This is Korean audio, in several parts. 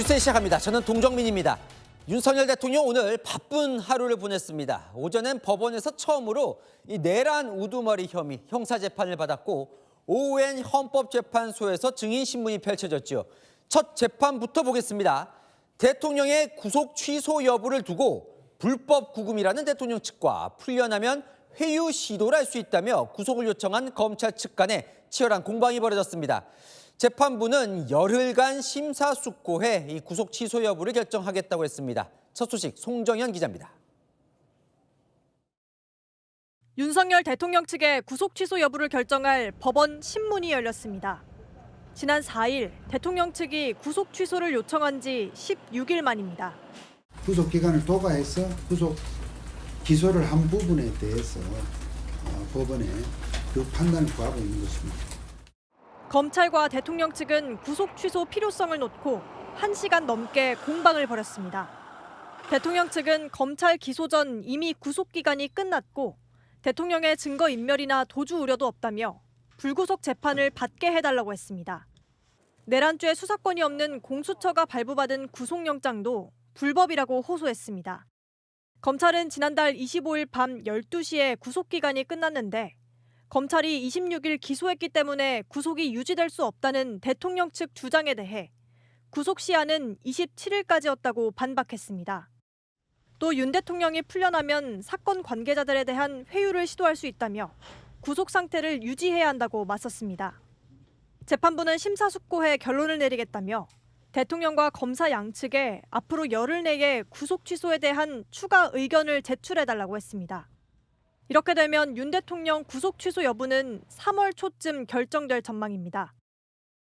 뉴스 시작합니다. 저는 동정민입니다. 윤석열 대통령 오늘 바쁜 하루를 보냈습니다. 오전엔 법원에서 처음으로 이 내란 우두머리 혐의 형사재판을 받았고 오후엔 헌법재판소에서 증인신문이 펼쳐졌죠. 첫 재판부터 보겠습니다. 대통령의 구속 취소 여부를 두고 불법 구금이라는 대통령 측과 풀려나면 회유 시도를 할 수 있다며 구속을 요청한 검찰 측 간에 치열한 공방이 벌어졌습니다. 재판부는 열흘간 심사숙고해 이 구속 취소 여부를 결정하겠다고 했습니다. 첫 소식 송정현 기자입니다. 윤석열 대통령 측의 구속 취소 여부를 결정할 법원 신문이 열렸습니다. 지난 4일 대통령 측이 구속 취소를 요청한 지 16일 만입니다. 구속 기간을 도과해서 구속 기소를 한 부분에 대해서 법원에 그 판단을 구하고 있는 것입니다. 검찰과 대통령 측은 구속 취소 필요성을 놓고 1시간 넘게 공방을 벌였습니다. 대통령 측은 검찰 기소 전 이미 구속 기간이 끝났고 대통령의 증거인멸이나 도주 우려도 없다며 불구속 재판을 받게 해달라고 했습니다. 내란죄 수사권이 없는 공수처가 발부받은 구속영장도 불법이라고 호소했습니다. 검찰은 지난달 25일 밤 12시에 구속기간이 끝났는데 검찰이 26일 기소했기 때문에 구속이 유지될 수 없다는 대통령 측 주장에 대해 구속 시한은 27일까지였다고 반박했습니다. 또 윤 대통령이 풀려나면 사건 관계자들에 대한 회유를 시도할 수 있다며 구속 상태를 유지해야 한다고 맞섰습니다. 재판부는 심사숙고해 결론을 내리겠다며 대통령과 검사 양측에 앞으로 열흘 내에 구속 취소에 대한 추가 의견을 제출해달라고 했습니다. 이렇게 되면 윤 대통령 구속 취소 여부는 3월 초쯤 결정될 전망입니다.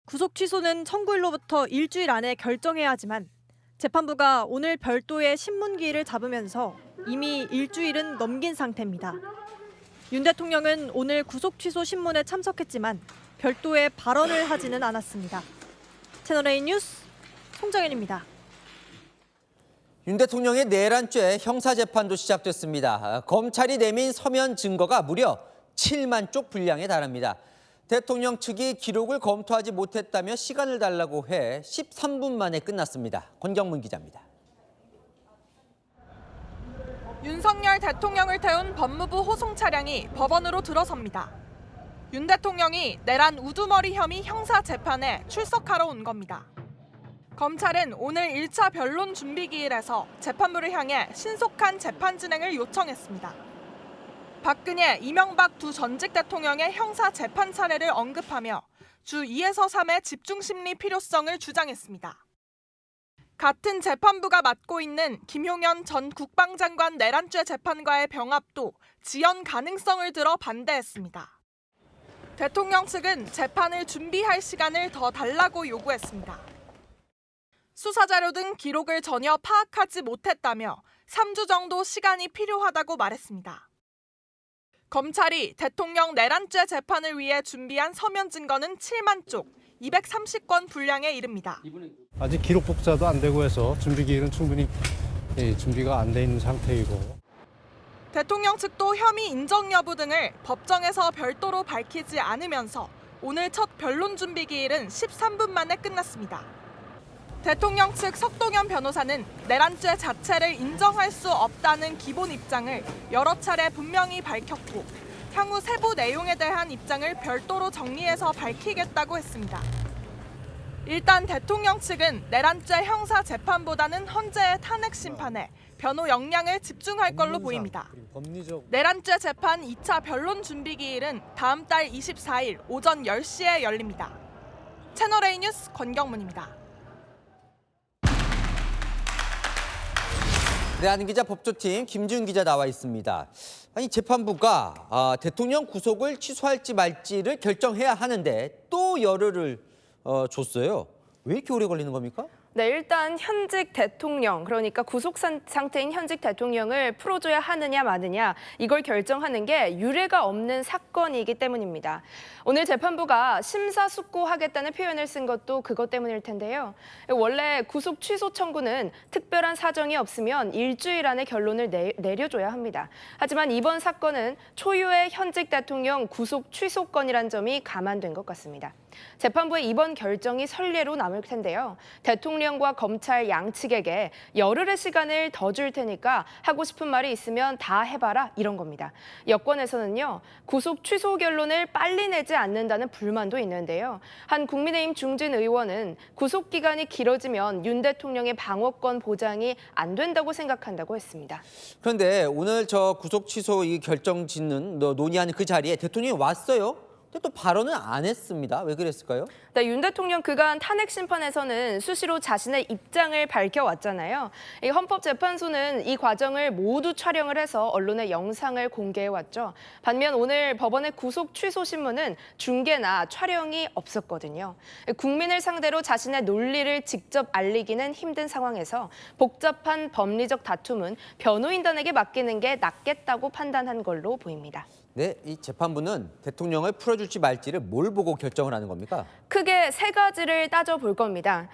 구속 취소는 청구일로부터 일주일 안에 결정해야 하지만 재판부가 오늘 별도의 신문기일을 잡으면서 이미 일주일은 넘긴 상태입니다. 윤 대통령은 오늘 구속 취소 신문에 참석했지만 별도의 발언을 하지는 않았습니다. 채널A 뉴스 송정현입니다. 윤 대통령의 내란죄 형사재판도 시작됐습니다. 검찰이 내민 서면 증거가 무려 7만 쪽 분량에 달합니다. 대통령 측이 기록을 검토하지 못했다며 시간을 달라고 해 13분 만에 끝났습니다. 권경문 기자입니다. 윤석열 대통령을 태운 법무부 호송 차량이 법원으로 들어섭니다. 윤 대통령이 내란 우두머리 혐의 형사재판에 출석하러 온 겁니다. 검찰은 오늘 1차 변론 준비기일에서 재판부를 향해 신속한 재판 진행을 요청했습니다. 박근혜, 이명박 두 전직 대통령의 형사 재판 사례를 언급하며 주 2에서 3의 집중심리 필요성을 주장했습니다. 같은 재판부가 맡고 있는 김용현 전 국방장관 내란죄 재판과의 병합도 지연 가능성을 들어 반대했습니다. 대통령 측은 재판을 준비할 시간을 더 달라고 요구했습니다. 수사자료 등 기록을 전혀 파악하지 못했다며 3주 정도 시간이 필요하다고 말했습니다. 검찰이 대통령 내란죄 재판을 위해 준비한 서면 증거는 7만 쪽, 230건 분량에 이릅니다. 아직 기록 복사도 안 되고 해서 준비기일은 충분히 준비가 안 돼 있는 상태이고. 대통령 측도 혐의 인정 여부 등을 법정에서 별도로 밝히지 않으면서 오늘 첫 변론 준비 기일은 13분 만에 끝났습니다. 대통령 측 석동현 변호사는 내란죄 자체를 인정할 수 없다는 기본 입장을 여러 차례 분명히 밝혔고 향후 세부 내용에 대한 입장을 별도로 정리해서 밝히겠다고 했습니다. 일단 대통령 측은 내란죄 형사 재판보다는 헌재의 탄핵 심판에 변호 역량을 집중할 걸로 보입니다. 내란죄 재판 2차 변론 준비 기일은 다음 달 24일 오전 10시에 열립니다. 채널A 뉴스 권경문입니다. 네, 한기자 법조팀 김지훈 기자 나와 있습니다. 아니 재판부가 대통령 구속을 취소할지 말지를 결정해야 하는데 또 열흘을 줬어요. 왜 이렇게 오래 걸리는 겁니까? 네, 일단 현직 대통령, 그러니까 구속 상태인 현직 대통령을 풀어줘야 하느냐 마느냐 이걸 결정하는 게 유례가 없는 사건이기 때문입니다. 오늘 재판부가 심사숙고하겠다는 표현을 쓴 것도 그것 때문일 텐데요. 원래 구속 취소 청구는 특별한 사정이 없으면 일주일 안에 결론을 내려줘야 합니다. 하지만 이번 사건은 초유의 현직 대통령 구속 취소건이란 점이 감안된 것 같습니다. 재판부의 이번 결정이 선례로 남을 텐데요. 대통령과 검찰 양측에게 열흘의 시간을 더 줄 테니까 하고 싶은 말이 있으면 다 해봐라 이런 겁니다. 여권에서는요. 구속 취소 결론을 빨리 내지 않는다는 불만도 있는데요. 한 국민의힘 중진 의원은 구속 기간이 길어지면 윤 대통령의 방어권 보장이 안 된다고 생각한다고 했습니다. 그런데 오늘 저 구속 취소 이 결정 짓는 논의하는 그 자리에 대통령이 왔어요. 근데 또 발언은 안 했습니다. 왜 그랬을까요? 네, 윤 대통령 그간 탄핵 심판에서는 수시로 자신의 입장을 밝혀왔잖아요. 이 헌법재판소는 이 과정을 모두 촬영을 해서 언론에 영상을 공개해왔죠. 반면 오늘 법원의 구속 취소 신문은 중계나 촬영이 없었거든요. 국민을 상대로 자신의 논리를 직접 알리기는 힘든 상황에서 복잡한 법리적 다툼은 변호인단에게 맡기는 게 낫겠다고 판단한 걸로 보입니다. 네, 이 재판부는 대통령을 풀어줄지 말지를 뭘 보고 결정을 하는 겁니까? 크게 세 가지를 따져볼 겁니다.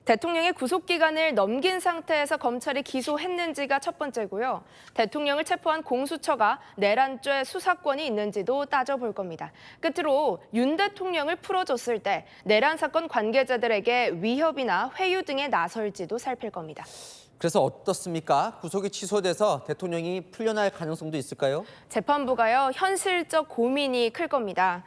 대통령의 구속기간을 넘긴 상태에서 검찰이 기소했는지가 첫 번째고요. 대통령을 체포한 공수처가 내란죄 수사권이 있는지도 따져볼 겁니다. 끝으로 윤 대통령을 풀어줬을 때 내란 사건 관계자들에게 위협이나 회유 등에 나설지도 살필 겁니다. 그래서 어떻습니까? 구속이 취소돼서 대통령이 풀려날 가능성도 있을까요? 재판부가요, 현실적 고민이 클 겁니다.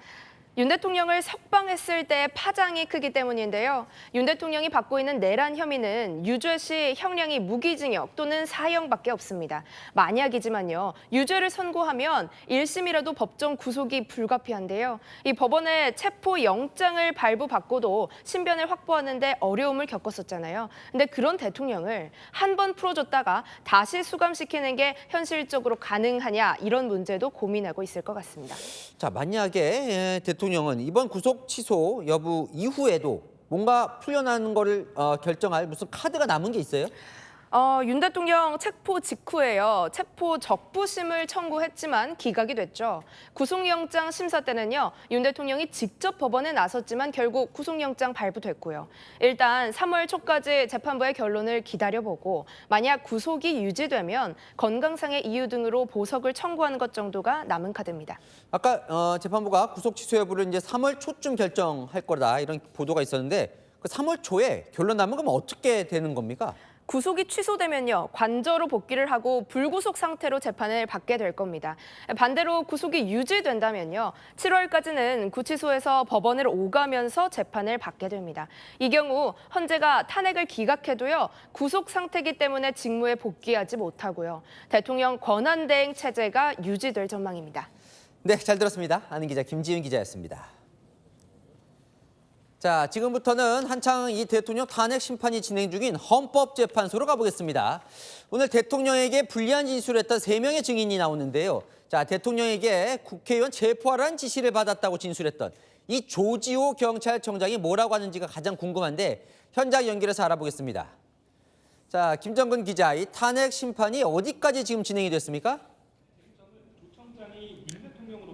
윤 대통령을 석방했을 때 파장이 크기 때문인데요. 윤 대통령이 받고 있는 내란 혐의는 유죄 시 형량이 무기징역 또는 사형밖에 없습니다. 만약이지만요. 유죄를 선고하면 1심이라도 법정 구속이 불가피한데요. 이 법원의 체포 영장을 발부받고도 신변을 확보하는 데 어려움을 겪었었잖아요. 근데 그런 대통령을 한 번 풀어줬다가 다시 수감시키는 게 현실적으로 가능하냐 이런 문제도 고민하고 있을 것 같습니다. 자, 만약에 대통령은 이번 구속 취소 여부 이후에도 뭔가 풀려나는 거를 결정할 무슨 카드가 남은 게 있어요? 윤 대통령 체포 직후에요. 체포 적부심을 청구했지만 기각이 됐죠. 구속영장 심사 때는요. 윤 대통령이 직접 법원에 나섰지만 결국 구속영장 발부됐고요. 일단 3월 초까지 재판부의 결론을 기다려보고 만약 구속이 유지되면 건강상의 이유 등으로 보석을 청구하는 것 정도가 남은 카드입니다. 아까 재판부가 구속 취소 여부를 이제 3월 초쯤 결정할 거다 이런 보도가 있었는데 그 3월 초에 결론 나면 그럼 어떻게 되는 겁니까? 구속이 취소되면요. 관저로 복귀를 하고 불구속 상태로 재판을 받게 될 겁니다. 반대로 구속이 유지된다면요. 7월까지는 구치소에서 법원을 오가면서 재판을 받게 됩니다. 이 경우 헌재가 탄핵을 기각해도요. 구속 상태이기 때문에 직무에 복귀하지 못하고요. 대통령 권한대행 체제가 유지될 전망입니다. 네, 잘 들었습니다. 아는 기자 김지윤 기자였습니다. 자, 지금부터는 한창 이 대통령 탄핵 심판이 진행 중인 헌법재판소로 가보겠습니다. 오늘 대통령에게 불리한 진술을 했던 3명의 증인이 나오는데요. 자, 대통령에게 국회의원 체포하라는 지시를 받았다고 진술했던 이 조지호 경찰청장이 뭐라고 하는지가 가장 궁금한데 현장 연결해서 알아보겠습니다. 자, 김정근 기자, 이 탄핵 심판이 어디까지 지금 진행이 됐습니까?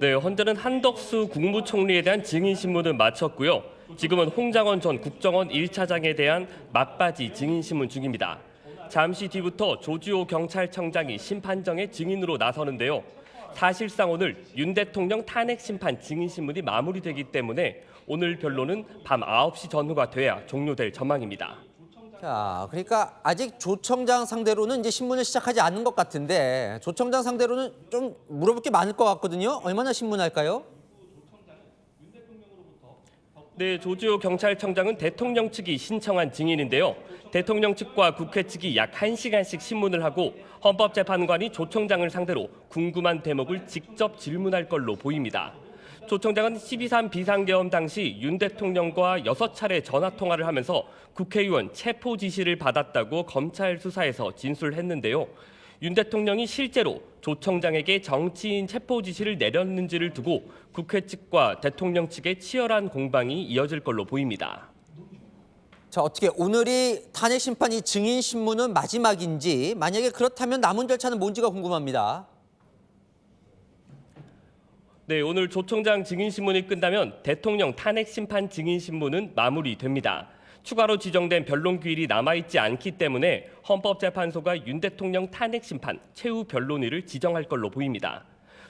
네, 헌재는 한덕수 국무총리에 대한 증인 신문을 마쳤고요. 지금은 홍장원 전 국정원 1차장에 대한 막바지 증인 신문 중입니다. 잠시 뒤부터 조지호 경찰청장이 심판정의 증인으로 나서는데요. 사실상 오늘 윤 대통령 탄핵 심판 증인 신문이 마무리되기 때문에 오늘 변론은 밤 9시 전후가 돼야 종료될 전망입니다. 자, 그러니까 아직 조 청장 상대로는 이제 신문을 시작하지 않은 것 같은데 조 청장 상대로는 좀 물어볼 게 많을 것 같거든요. 얼마나 신문할까요? 네, 조지호 경찰청장은 대통령 측이 신청한 증인인데요. 대통령 측과 국회 측이 약 1시간씩 신문을 하고 헌법재판관이 조 청장을 상대로 궁금한 대목을 직접 질문할 걸로 보입니다. 조 청장은 12.3 비상계엄 당시 윤 대통령과 6차례 전화통화를 하면서 국회의원 체포 지시를 받았다고 검찰 수사에서 진술했는데요. 윤 대통령이 실제로 조 청장에게 정치인 체포 지시를 내렸는지를 두고 국회 측과 대통령 측의 치열한 공방이 이어질 걸로 보입니다. 자, 어떻게 오늘이 탄핵 심판이 증인 신문은 마지막인지 만약에 그렇다면 남은 절차는 뭔지가 궁금합니다. 네, 오늘 조 청장 증인 신문이 끝나면 대통령 탄핵 심판 증인 신문은 마무리됩니다. 추가로 지정된 변론 기일이 남아있지 않기 때문에 헌법재판소가 윤 대통령 탄핵 심판 최후 변론일을 지정할 걸로 보입니다.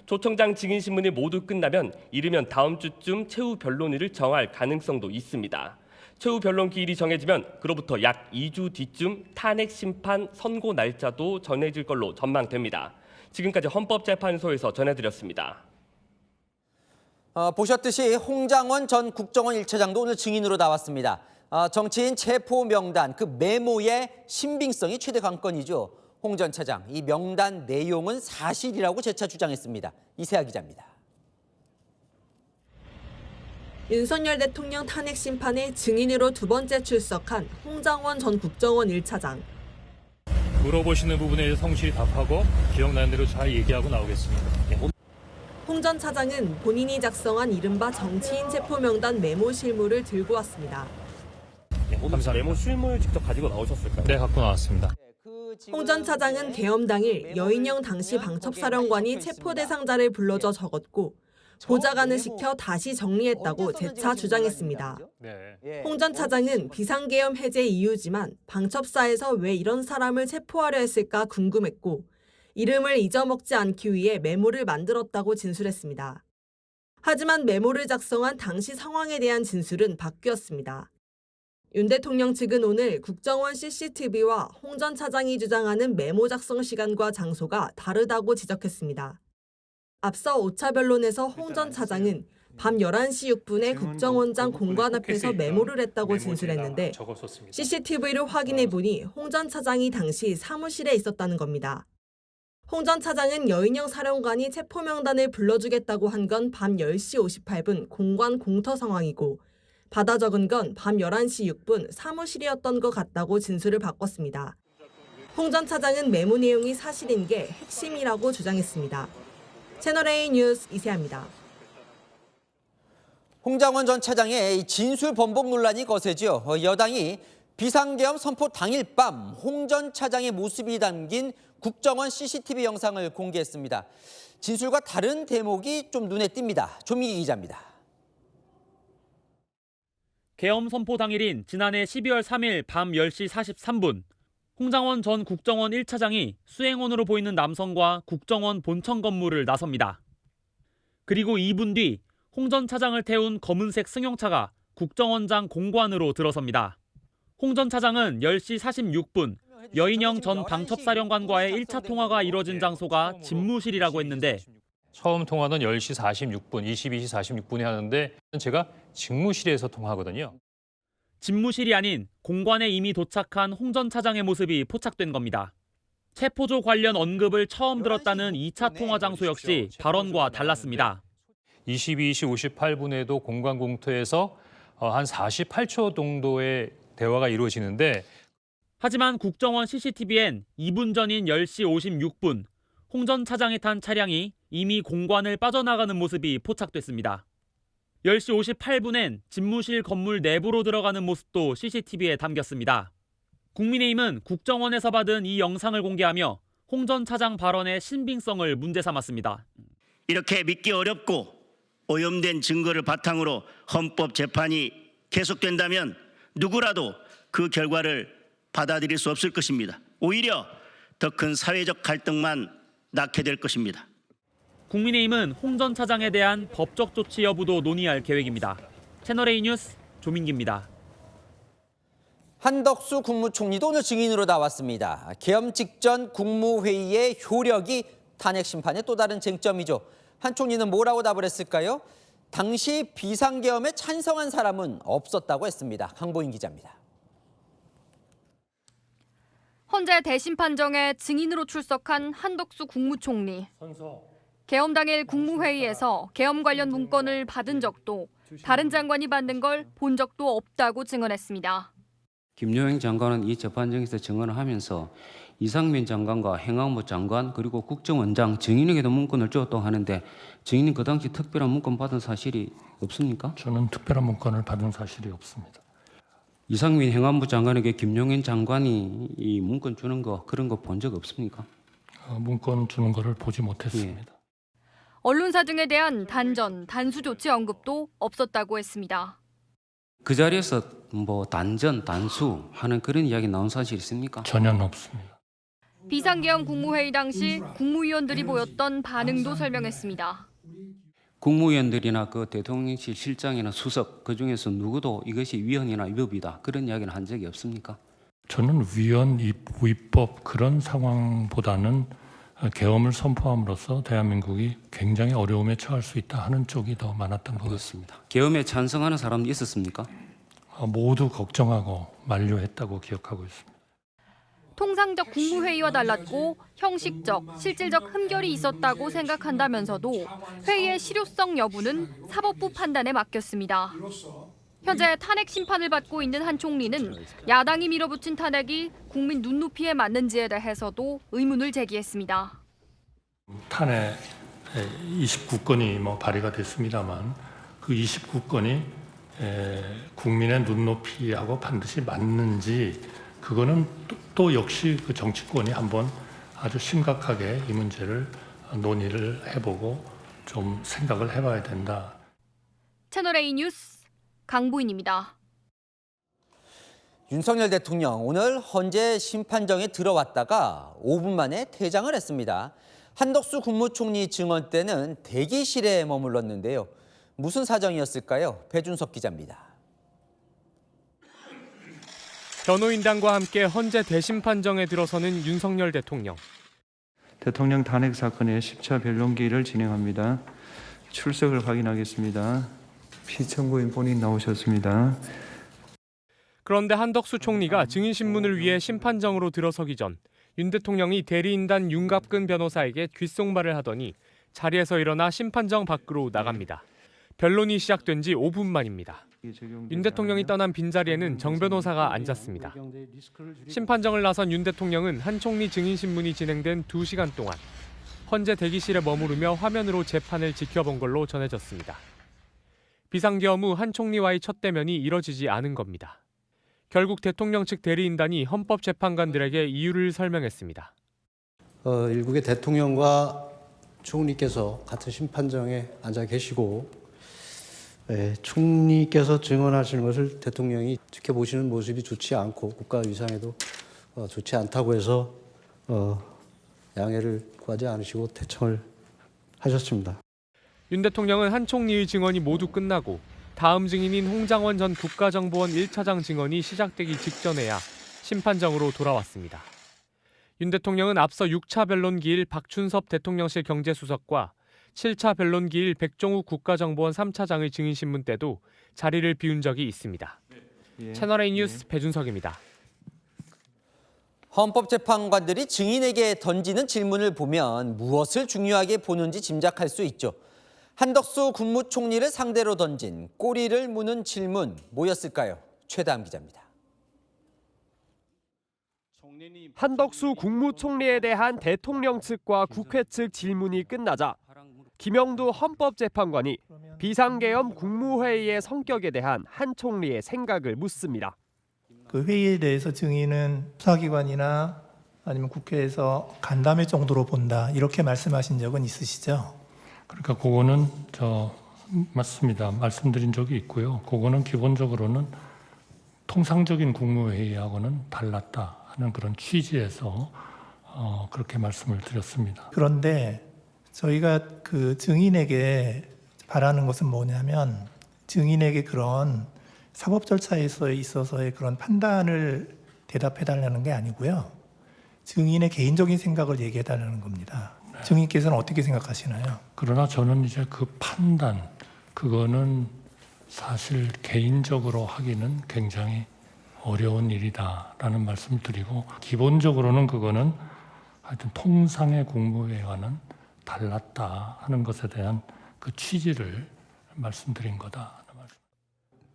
조 청장 증인 신문이 모두 끝나면 이르면 다음 주쯤 최후 변론일을 정할 가능성도 있습니다. 최후 변론 기일이 정해지면 그로부터 약 2주 뒤쯤 탄핵 심판 선고 날짜도 정해질 걸로 전망됩니다. 지금까지 헌법재판소에서 전해드렸습니다. 보셨듯이 홍장원 전 국정원 1차장도 오늘 증인으로 나왔습니다. 정치인 체포 명단, 그 메모의 신빙성이 최대 관건이죠. 홍 전 차장, 이 명단 내용은 사실이라고 재차 주장했습니다. 이세아 기자입니다. 윤석열 대통령 탄핵 심판에 증인으로 두 번째 출석한 홍장원 전 국정원 1차장. 물어보시는 부분에 성실히 답하고 기억나는 대로 잘 얘기하고 나오겠습니다. 홍 전 차장은 본인이 작성한 이른바 정치인 체포 명단 메모 실물을 들고 왔습니다. 감사합니다. 메모 실물 직접 가지고 나오셨을까요? 네, 갖고 나왔습니다. 홍 전 차장은 계엄 당일 여인영 당시 방첩사령관이 체포 대상자를 불러줘 적었고 보좌관을 시켜 다시 정리했다고 재차 주장했습니다. 네. 홍 전 차장은 비상계엄 해제 이유지만 방첩사에서 왜 이런 사람을 체포하려 했을까 궁금했고 이름을 잊어먹지 않기 위해 메모를 만들었다고 진술했습니다. 하지만 메모를 작성한 당시 상황에 대한 진술은 바뀌었습니다. 윤 대통령 측은 오늘 국정원 CCTV와 홍 전 차장이 주장하는 메모 작성 시간과 장소가 다르다고 지적했습니다. 앞서 5차 변론에서 홍 전 차장은 밤 11시 6분에 국정원장 공관 앞에서 메모를 했다고 진술했는데 CCTV를 확인해 보니 홍 전 차장이 당시 사무실에 있었다는 겁니다. 홍 전 차장은 여인영 사령관이 체포 명단을 불러주겠다고 한 건 밤 10시 58분 공관 공터 상황이고 받아 적은 건 밤 11시 6분 사무실이었던 것 같다고 진술을 바꿨습니다. 홍 전 차장은 메모 내용이 사실인 게 핵심이라고 주장했습니다. 채널A 뉴스 이세아입니다. 홍장원 전 차장의 진술 번복 논란이 거세죠. 여당이 비상계엄 선포 당일 밤 홍 전 차장의 모습이 담긴 국정원 CCTV 영상을 공개했습니다. 진술과 다른 대목이 좀 눈에 띕니다. 조민기 기자입니다. 계엄 선포 당일인 지난해 12월 3일 밤 10시 43분 홍장원 전 국정원 1차장이 수행원으로 보이는 남성과 국정원 본청 건물을 나섭니다. 그리고 2분 뒤 홍 전 차장을 태운 검은색 승용차가 국정원장 공관으로 들어섭니다. 홍 전 차장은 10시 46분 여인영 전 방첩사령관과의 1차 통화가 이뤄진 장소가 집무실이라고 했는데 처음 통화는 10시 46분, 22시 46분에 하는데 제가 직무실에서 통화하거든요. 집무실이 아닌 공관에 이미 도착한 홍 전 차장의 모습이 포착된 겁니다. 체포조 관련 언급을 처음 들었다는 2차 통화 장소 역시 발언과 달랐습니다. 22시 58분에도 공관 공터에서 한 48초 정도의 대화가 이루어지는데 하지만 국정원 CCTV엔 2분 전인 10시 56분 홍 전 차장이 탄 차량이 이미 공관을 빠져나가는 모습이 포착됐습니다. 10시 58분엔 집무실 건물 내부로 들어가는 모습도 CCTV에 담겼습니다. 국민의힘은 국정원에서 받은 이 영상을 공개하며 홍 전 차장 발언의 신빙성을 문제 삼았습니다. 이렇게 믿기 어렵고 오염된 증거를 바탕으로 헌법재판이 계속된다면 누구라도 그 결과를 받아들일 수 없을 것입니다. 오히려 더 큰 사회적 갈등만 낳게 될 것입니다. 국민의힘은 홍 전 차장에 대한 법적 조치 여부도 논의할 계획입니다. 채널A 뉴스 조민기입니다. 한덕수 국무총리도 오늘 증인으로 나왔습니다. 계엄 직전 국무회의의 효력이 탄핵 심판의 또 다른 쟁점이죠. 한 총리는 뭐라고 답을 했을까요? 당시 비상계엄에 찬성한 사람은 없었다고 했습니다. 강보인 기자입니다. 헌재 대심 판정에 증인으로 출석한 한덕수 국무총리. 계엄 당일 국무회의에서 계엄 관련 문건을 받은 적도 다른 장관이 받는 걸 본 적도 없다고 증언했습니다. 김여행 장관은 이 재판정에서 증언을 하면서 이상민 장관과 행안부 장관 그리고 국정원장 증인에게도 문건을 줬다고 하는데 증인이 그 당시 특별한 문건 받은 사실이 없습니까? 저는 특별한 문건을 받은 사실이 없습니다. 이상민 행안부 장관에게 김용현 장관이 이 문건 주는 거 그런 거 본 적 없습니까? 문건 주는 거를 보지 못했습니다. 언론사 등에 대한 단전, 단수 조치 언급도 없었다고 했습니다. 그 자리에서 뭐 단전, 단수 하는 그런 이야기 나온 사실 있습니까? 전혀 없습니다. 비상계엄 국무회의 당시 국무위원들이 보였던 반응도 설명했습니다. 국무위원들이나 그 대통령실 실장이나 수석 그중에서 누구도 이것이 위헌이나 위법이다 그런 이야기는 한 적이 없습니까? 저는 위헌, 위법 그런 상황보다는 계엄을 선포함으로써 대한민국이 굉장히 어려움에 처할 수 있다 하는 쪽이 더 많았던 것 같습니다. 계엄에 찬성하는 사람도 있었습니까? 모두 걱정하고 만류했다고 기억하고 있습니다. 통상적 국무회의와 달랐고 형식적, 실질적 흠결이 있었다고 생각한다면서도 회의의 실효성 여부는 사법부 판단에 맡겼습니다. 현재 탄핵 심판을 받고 있는 한 총리는 야당이 밀어붙인 탄핵이 국민 눈높이에 맞는지에 대해서도 의문을 제기했습니다. 탄핵 29건이 발의가 됐습니다만 그 29건이 국민의 눈높이하고 반드시 맞는지 그거는 또 역시 그 정치권이 한번 아주 심각하게 이 문제를 논의를 해보고 좀 생각을 해봐야 된다. 채널A 뉴스 강보인입니다. 윤석열 대통령 오늘 헌재 심판정에 들어왔다가 5분 만에 퇴장을 했습니다. 한덕수 국무총리 증언 때는 대기실에 머물렀는데요. 무슨 사정이었을까요? 배준석 기자입니다. 변호인단과 함께 헌재 대심판정에 들어서는 윤석열 대통령. 대통령 탄핵 사건의 10차 변론기일을 진행합니다. 출석을 확인하겠습니다. 피청구인 본인 나오셨습니다. 그런데 한덕수 총리가 증인신문을 위해 심판정으로 들어서기 전 윤 대통령이 대리인단 윤갑근 변호사에게 귓속말을 하더니 자리에서 일어나 심판정 밖으로 나갑니다. 변론이 시작된 지 5분 만입니다. 윤 대통령이 떠난 빈자리에는 정 변호사가 앉았습니다. 심판정을 나선 윤 대통령은 한 총리 증인신문이 진행된 2시간 동안 헌재 대기실에 머무르며 화면으로 재판을 지켜본 걸로 전해졌습니다. 비상계엄 후 한 총리와의 첫 대면이 이뤄지지 않은 겁니다. 결국 대통령 측 대리인단이 헌법재판관들에게 이유를 설명했습니다. 일국의 대통령과 총리께서 같은 심판정에 앉아 계시고 총리께서 증언하시는 것을 대통령이 지켜보시는 모습이 좋지 않고 국가 위상에도 좋지 않다고 해서 양해를 구하지 않으시고 퇴청을 하셨습니다. 윤 대통령은 한 총리의 증언이 모두 끝나고 다음 증인인 홍장원 전 국가정보원 1차장 증언이 시작되기 직전에야 심판정으로 돌아왔습니다. 윤 대통령은 앞서 6차 변론기일 박춘섭 대통령실 경제수석과 7차 변론기일 백종욱 국가정보원 3차장의 증인신문 때도 자리를 비운 적이 있습니다. 채널A 뉴스 배준석입니다. 헌법재판관들이 증인에게 던지는 질문을 보면 무엇을 중요하게 보는지 짐작할 수 있죠. 한덕수 국무총리를 상대로 던진 꼬리를 무는 질문 뭐였을까요? 최다음 기자입니다. 한덕수 국무총리에 대한 대통령 측과 국회 측 질문이 끝나자 김영두 헌법재판관이 비상계엄 국무회의의 성격에 대한 한 총리의 생각을 묻습니다. 그 회의에 대해서 증인은 수사기관이나 아니면 국회에서 간담회 정도로 본다 이렇게 말씀하신 적은 있으시죠? 그러니까 그거는 맞습니다. 말씀드린 적이 있고요. 그거는 기본적으로는 통상적인 국무회의하고는 달랐다 하는 그런 취지에서 그렇게 말씀을 드렸습니다. 그런데 저희가 그 증인에게 바라는 것은 뭐냐면 증인에게 그런 사법 절차에 있어서의 그런 판단을 대답해달라는 게 아니고요. 증인의 개인적인 생각을 얘기해달라는 겁니다. 증인께서는 어떻게 생각하시나요? 그러나 저는 이제 그 판단, 그거는 사실 개인적으로 하기는 굉장히 어려운 일이다라는 말씀을 드리고 기본적으로는 그거는 하여튼 통상의 국무회의와는 달랐다 하는 것에 대한 그 취지를 말씀드린 거다.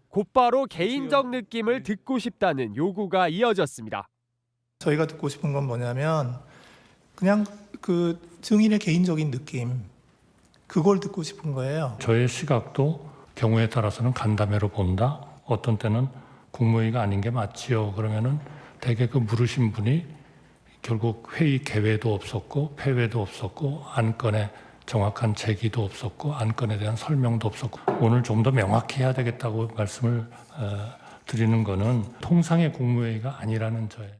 곧바로 개인적 느낌을 듣고 싶다는 요구가 이어졌습니다. 저희가 듣고 싶은 건 뭐냐면 그냥 그 증인의 개인적인 느낌 그걸 듣고 싶은 거예요. 저의 시각도 경우에 따라서는 간담회로 본다. 어떤 때는 국무회의가 아닌 게 맞지요. 그러면은 대개 그 물으신 분이 결국 회의 개회도 없었고 폐회도 없었고 안건에 정확한 제기도 없었고 안건에 대한 설명도 없었고 오늘 좀 더 명확히 해야 되겠다고 말씀을 드리는 거는 통상의 국무회의가 아니라는 저의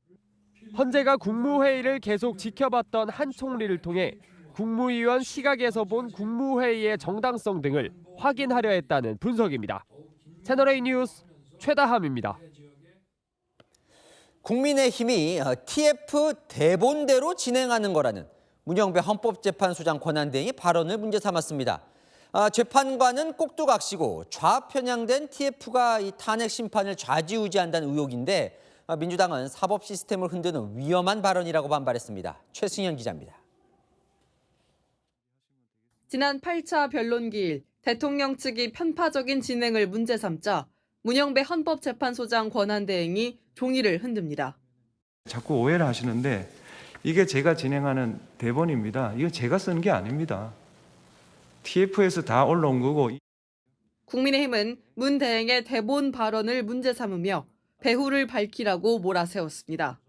헌재가 국무회의를 계속 지켜봤던 한 총리를 통해 국무위원 시각에서 본 국무회의의 정당성 등을 확인하려 했다는 분석입니다. 채널A 뉴스 최다함입니다. 국민의힘이 TF 대본대로 진행하는 거라는 문영배 헌법재판소장 권한대행의 발언을 문제 삼았습니다. 재판관은 꼭두각시고 좌편향된 TF가 이 탄핵 심판을 좌지우지한다는 의혹인데 민주당은 사법 시스템을 흔드는 위험한 발언이라고 반발했습니다. 최승현 기자입니다. 지난 8차 변론기일 대통령 측이 편파적인 진행을 문제 삼자 문영배 헌법재판소장 권한대행이 종이를 흔듭니다. 자꾸 오해를 하시는데 이게 제가 진행하는 대본입니다. 이거 제가 쓴 게 아닙니다. TF에서 다 올라온 거고. 국민의힘은 문 대행의 대본 발언을 문제 삼으며 배후를 밝히라고 몰아세웠습니다.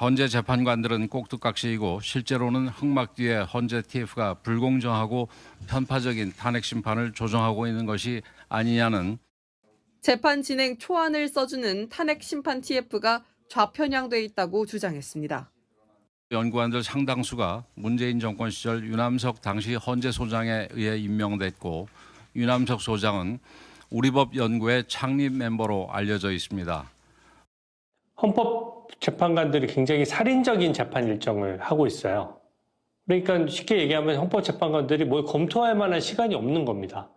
헌재 재판관들은 꼭두각시이고 실제로는 흑막 뒤에 헌재 TF가 불공정하고 편파적인 탄핵 심판을 조정하고 있는 것이 아니냐는 재판 진행 초안을 써주는 탄핵 심판 TF가 좌편향돼 있다고 주장했습니다. 연구관들 상당수가 문재인 정권 시절 유남석 당시 헌재 소장에 의해 임명됐고 유남석 소장은 우리법 연구의 창립 멤버로 알려져 있습니다. 헌법 재판관들이 굉장히 살인적인 재판 일정을 하고 있어요. 그러니까 쉽게 얘기하면 헌법 재판관들이 뭘 검토할 만한 시간이 없는 겁니다.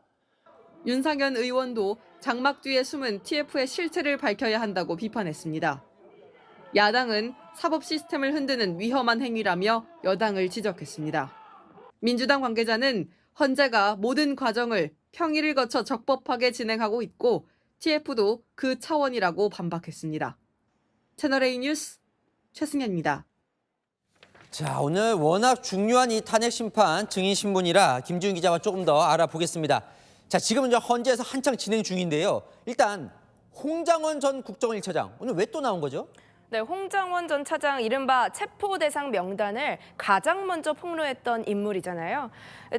윤상현 의원도 장막 뒤에 숨은 TF의 실체를 밝혀야 한다고 비판했습니다. 야당은 사법 시스템을 흔드는 위험한 행위라며 여당을 지적했습니다. 민주당 관계자는 헌재가 모든 과정을 평의를 거쳐 적법하게 진행하고 있고 TF도 그 차원이라고 반박했습니다. 채널A 뉴스 최승현입니다. 자, 오늘 워낙 중요한 이 탄핵 심판 증인 신문이라 김지훈 기자와 조금 더 알아보겠습니다. 자, 지금 이제 헌재에서 한창 진행 중인데요. 일단 홍장원 전 국정원 1차장 오늘 왜 또 나온 거죠? 네, 홍장원 전 차장 이른바 체포 대상 명단을 가장 먼저 폭로했던 인물이잖아요.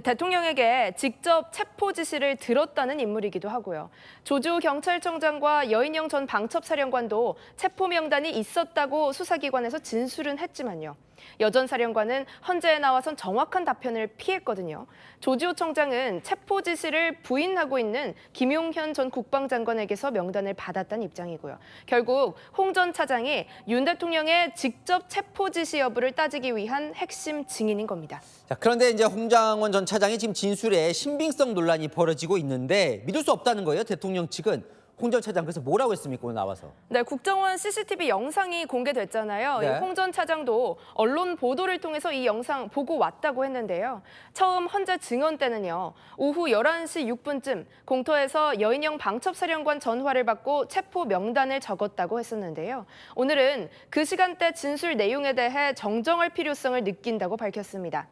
대통령에게 직접 체포 지시를 들었다는 인물이기도 하고요. 조주 경찰청장과 여인영 전 방첩사령관도 체포 명단이 있었다고 수사기관에서 진술은 했지만요. 여 전 사령관은 헌재에 나와선 정확한 답변을 피했거든요. 조지호 청장은 체포 지시를 부인하고 있는 김용현 전 국방장관에게서 명단을 받았다는 입장이고요. 결국 홍 전 차장이 윤 대통령의 직접 체포 지시 여부를 따지기 위한 핵심 증인인 겁니다. 자, 그런데 이제 홍장원 전 차장이 지금 진술에 신빙성 논란이 벌어지고 있는데 믿을 수 없다는 거예요. 대통령 측은. 홍 전 차장 그래서 뭐라고 했습니까? 오늘 나와서. 네, 국정원 CCTV 영상이 공개됐잖아요. 네. 홍 전 차장도 언론 보도를 통해서 이 영상 보고 왔다고 했는데요. 처음 헌재 증언 때는요. 오후 11시 6분쯤 공터에서 여인영 방첩사령관 전화를 받고 체포 명단을 적었다고 했었는데요. 오늘은 그 시간대 진술 내용에 대해 정정할 필요성을 느낀다고 밝혔습니다.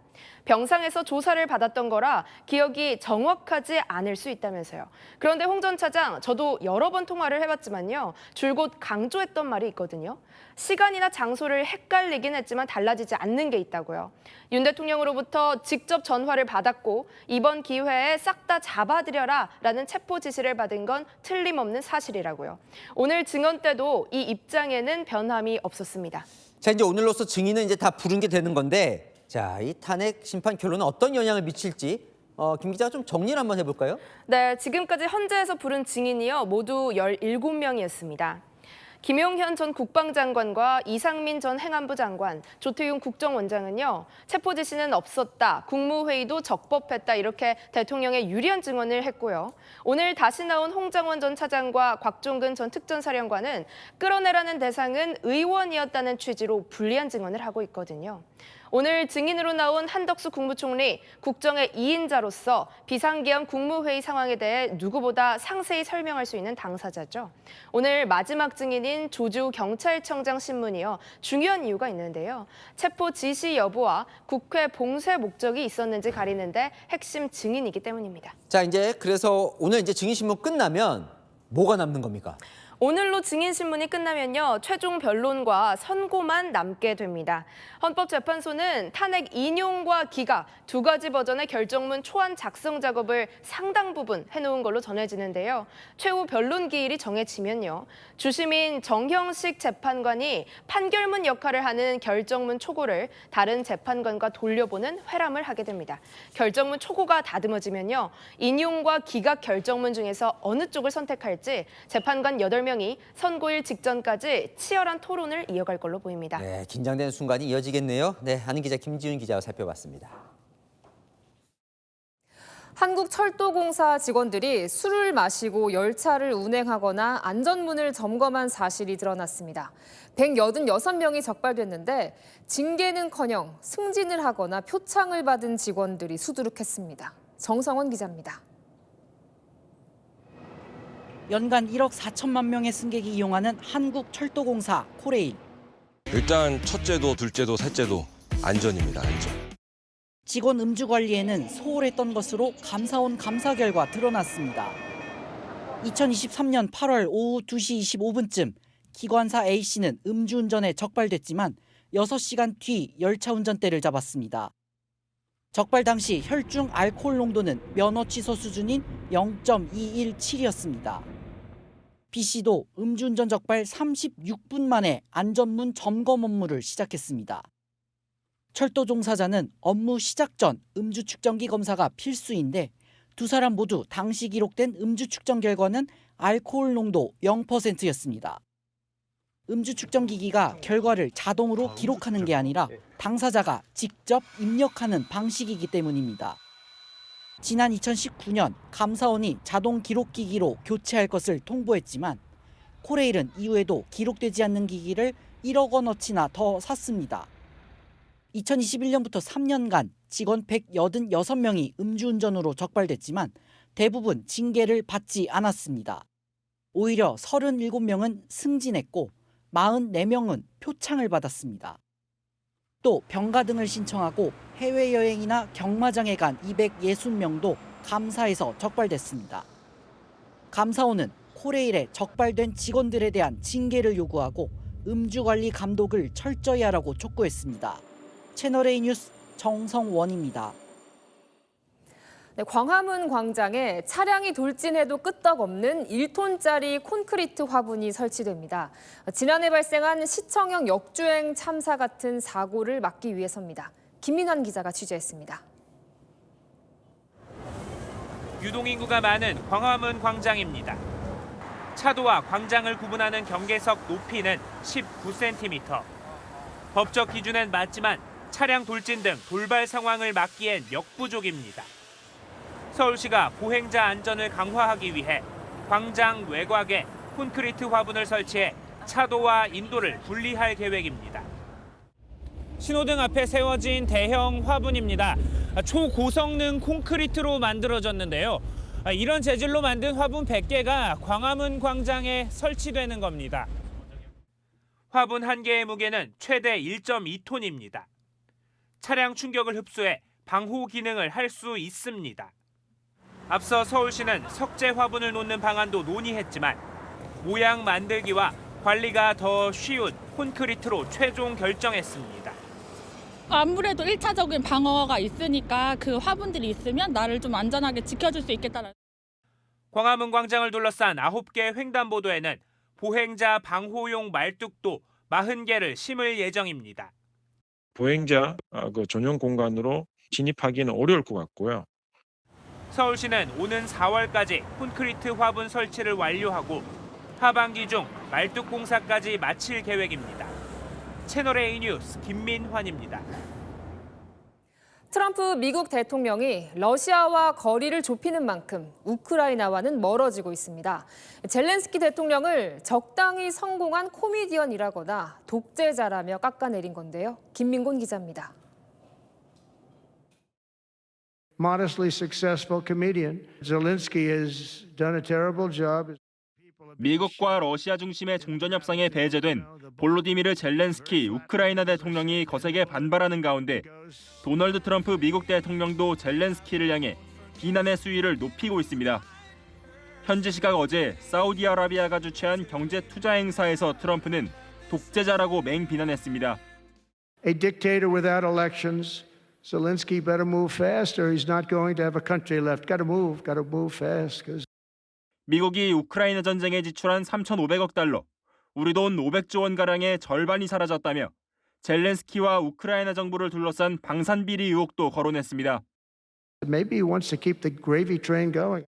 병상에서 조사를 받았던 거라 기억이 정확하지 않을 수 있다면서요. 그런데 홍 전 차장, 저도 여러 번 통화를 해봤지만요. 줄곧 강조했던 말이 있거든요. 시간이나 장소를 헷갈리긴 했지만 달라지지 않는 게 있다고요. 윤 대통령으로부터 직접 전화를 받았고 이번 기회에 싹 다 잡아들여라 라는 체포 지시를 받은 건 틀림없는 사실이라고요. 오늘 증언 때도 이 입장에는 변함이 없었습니다. 자, 이제 오늘로서 증인은 이제 다 부른 게 되는 건데 자, 이 탄핵 심판 결론은 어떤 영향을 미칠지 김 기자가 좀 정리를 한번 해볼까요? 네, 지금까지 헌재에서 부른 증인이요. 모두 17명이었습니다. 김용현 전 국방장관과 이상민 전 행안부 장관, 조태용 국정원장은요. 체포 지시는 없었다, 국무회의도 적법했다 이렇게 대통령의 유리한 증언을 했고요. 오늘 다시 나온 홍장원 전 차장과 곽종근 전 특전사령관은 끌어내라는 대상은 의원이었다는 취지로 불리한 증언을 하고 있거든요. 오늘 증인으로 나온 한덕수 국무총리, 국정의 2인자로서 비상계엄 국무회의 상황에 대해 누구보다 상세히 설명할 수 있는 당사자죠. 오늘 마지막 증인인 조주 경찰청장 신문이요. 중요한 이유가 있는데요. 체포 지시 여부와 국회 봉쇄 목적이 있었는지 가리는데 핵심 증인이기 때문입니다. 자, 이제 그래서 오늘 이제 증인 신문 끝나면 뭐가 남는 겁니까? 오늘로 증인신문이 끝나면요, 최종 변론과 선고만 남게 됩니다. 헌법재판소는 탄핵 인용과 기각 두 가지 버전의 결정문 초안 작성 작업을 상당 부분 해놓은 걸로 전해지는데요. 최후 변론 기일이 정해지면요, 주심인 정형식 재판관이 판결문 역할을 하는 결정문 초고를 다른 재판관과 돌려보는 회람을 하게 됩니다. 결정문 초고가 다듬어지면요, 인용과 기각 결정문 중에서 어느 쪽을 선택할지 재판관 8명이 선고일 직전까지 치열한 토론을 이어갈 걸로 보입니다. 네, 긴장되는 순간이 이어지겠네요. 네, 아는 기자 김지윤 기자와 살펴봤습니다. 한국철도공사 직원들이 술을 마시고 열차를 운행하거나 안전문을 점검한 사실이 드러났습니다. 186명이 적발됐는데 징계는커녕 승진을 하거나 표창을 받은 직원들이 수두룩했습니다. 정성원 기자입니다. 연간 1억 4천만 명의 승객이 이용하는 한국철도공사 코레일. 일단 첫째도 둘째도 셋째도 안전입니다. 안전. 직원 음주 관리에는 소홀했던 것으로 감사원 감사 결과 드러났습니다. 2023년 8월 오후 2시 25분쯤 기관사 A씨는 음주운전에 적발됐지만 6시간 뒤 열차 운전대를 잡았습니다. 적발 당시 혈중 알코올 농도는 면허 취소 수준인 0.217이었습니다. B씨도 음주운전 적발 36분 만에 안전문 점검 업무를 시작했습니다. 철도 종사자는 업무 시작 전 음주 측정기 검사가 필수인데 두 사람 모두 당시 기록된 음주 측정 결과는 알코올 농도 0%였습니다. 음주 측정 기기가 결과를 자동으로 기록하는 게 아니라 당사자가 직접 입력하는 방식이기 때문입니다. 지난 2019년 감사원이 자동 기록 기기로 교체할 것을 통보했지만 코레일은 이후에도 기록되지 않는 기기를 1억 원어치나 더 샀습니다. 2021년부터 3년간 직원 186명이 음주운전으로 적발됐지만 대부분 징계를 받지 않았습니다. 오히려 37명은 승진했고 44명은 표창을 받았습니다. 또 병가 등을 신청하고 해외여행이나 경마장에 간 260명도 감사에서 적발됐습니다. 감사원은 코레일에 적발된 직원들에 대한 징계를 요구하고 음주관리 감독을 철저히 하라고 촉구했습니다. 채널A 뉴스 정성원입니다. 네, 광화문 광장에 차량이 돌진해도 끄떡없는 1톤짜리 콘크리트 화분이 설치됩니다. 지난해 발생한 시청형 역주행 참사 같은 사고를 막기 위해서입니다. 김민환 기자가 취재했습니다. 유동인구가 많은 광화문 광장입니다. 차도와 광장을 구분하는 경계석 높이는 19cm. 법적 기준엔 맞지만 차량 돌진 등 돌발 상황을 막기엔 역부족입니다. 서울시가 보행자 안전을 강화하기 위해 광장 외곽에 콘크리트 화분을 설치해 차도와 인도를 분리할 계획입니다. 신호등 앞에 세워진 대형 화분입니다. 초고성능 콘크리트로 만들어졌는데요. 이런 재질로 만든 화분 100개가 광화문 광장에 설치되는 겁니다. 화분 한 개의 무게는 최대 1.2톤입니다. 차량 충격을 흡수해 방호 기능을 할 수 있습니다. 앞서 서울시는 석재 화분을 놓는 방안도 논의했지만 모양 만들기와 관리가 더 쉬운 콘크리트로 최종 결정했습니다. 아무래도 1차적인 방어가 있으니까 그 화분들이 있으면 나를 좀 안전하게 지켜줄 수 있겠다는. 광화문 광장을 둘러싼 9개 횡단보도에는 보행자 방호용 말뚝도 40개를 심을 예정입니다. 보행자 그 전용 공간으로 진입하기는 어려울 것 같고요. 서울시는 오는 4월까지 콘크리트 화분 설치를 완료하고 하반기 중 말뚝 공사까지 마칠 계획입니다. 채널A 뉴스 김민환입니다. 트럼프 미국 대통령이 러시아와 거리를 좁히는 만큼 우크라이나와는 멀어지고 있습니다. 젤렌스키 대통령을 적당히 성공한 코미디언이라거나 독재자라며 깎아내린 건데요. 김민곤 기자입니다. Modestly successful comedian. Zelensky has done a terrible job. 미국과 러시아 중심의 종전 협상에 배제된 볼로디미르 젤렌스키 우크라이나 대통령이 거세게 반발하는 가운데 도널드 트럼프 미국 대통령도 젤렌스키를 향해 비난의 수위를 높이고 있습니다. 현지 시각 어제 사우디아라비아가 주최한 경제 투자 행사에서 트럼프는 독재자라고 맹비난했습니다. A dictator without elections. Zelensky better move fast or he's not going to have a country left. Got to move fast. 미국이 우크라이나 전쟁에 지출한 3,500억 달러, 우리 돈 500조 원 가량의 절반이 사라졌다며 젤렌스키와 우크라이나 정부를 둘러싼 방산비리 의혹도 거론했습니다. Maybe he wants to keep the gravy train going.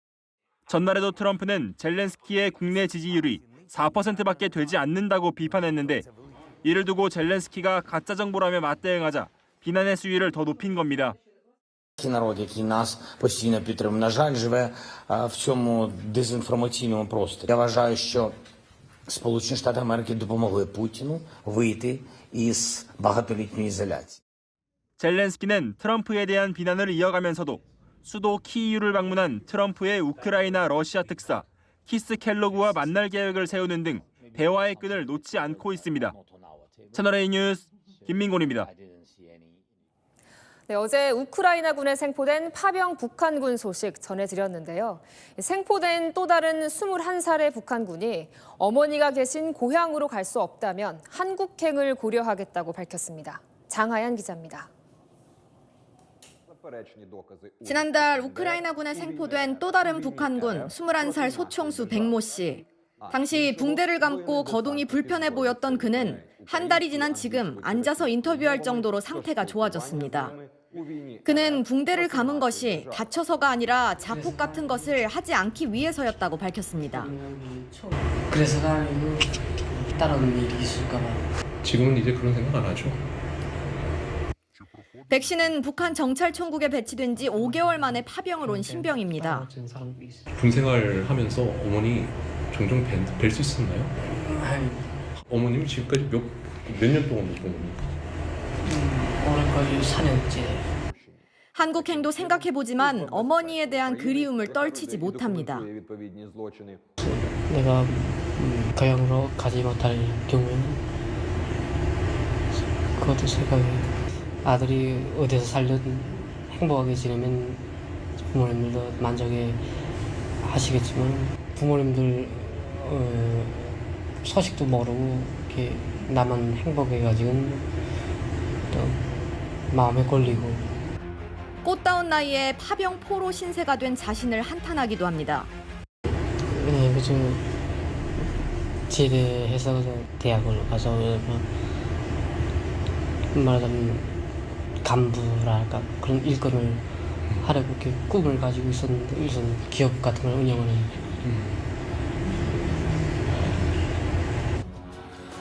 전날에도 트럼프는 젤렌스키의 국내 지지율이 4%밖에 되지 않는다고 비판했는데 이를 두고 젤렌스키가 가짜 정보라며 맞대응하자 비난의 수위를 더 높인 겁니다. Народ, який нас постійно підтримує, на жаль, живе в цьому дезінформаційному просторі. Я вважаю, що Сполучені Штати Америки допомогли Путіну вийти із багатолітньої ізоляції. 젤렌스키는 트럼프에 대한 비난을 이어가면서도 수도 키이우를 방문한 트럼프의 우크라이나 러시아 특사 키스 켈로그와 만날 계획을 세우는 등 대화의 끈을 놓지 않고 있습니다. 채널A 뉴스 김민곤입니다. 네, 어제 우크라이나군에 생포된 파병 북한군 소식 전해드렸는데요. 생포된 또 다른 21살의 북한군이 어머니가 계신 고향으로 갈 수 없다면 한국행을 고려하겠다고 밝혔습니다. 장하연 기자입니다. 지난달 우크라이나군에 생포된 또 다른 북한군 21살 소총수 백모 씨. 당시 붕대를 감고 거동이 불편해 보였던 그는 한 달이 지난 지금 앉아서 인터뷰할 정도로 상태가 좋아졌습니다. 그는 붕대를 감은 것이 다쳐서가 아니라 자폭 같은 것을 하지 않기 위해서였다고 밝혔습니다. 그래서가 아니고 다른 일이 있을까 봐. 지금은 이제 그런 생각 안 하죠. 백 씨는 북한 정찰총국에 배치된 지 5개월 만에 파병을 온 신병입니다. 군 생활하면서 어머니 종종 뵐 수 있었나요? 어머님 지금까지 몇 년 동안 못 본 겁니까? 오늘까지 4년째. 한국행도 생각해보지만 어머니에 대한 그리움을 떨치지 못합니다. 내가 고향으로 가지 못할 경우에는 그것도 생각해. 아들이 어디서 살든 행복하게 지내면 부모님들도 만족해 하시겠지만 부모님들 소식도 모르고 이렇게 나만 행복해가지고는 또 마음에 걸리고. 꽃다운 나이에 파병 포로 신세가 된 자신을 한탄하기도 합니다. 네, 그저 제대해서 대학을 가서 말하자면 간부랄까 그런 일꾼을 하려고 이렇게 꿈을 가지고 있었는데 무슨 기업 같은 걸 운영하는.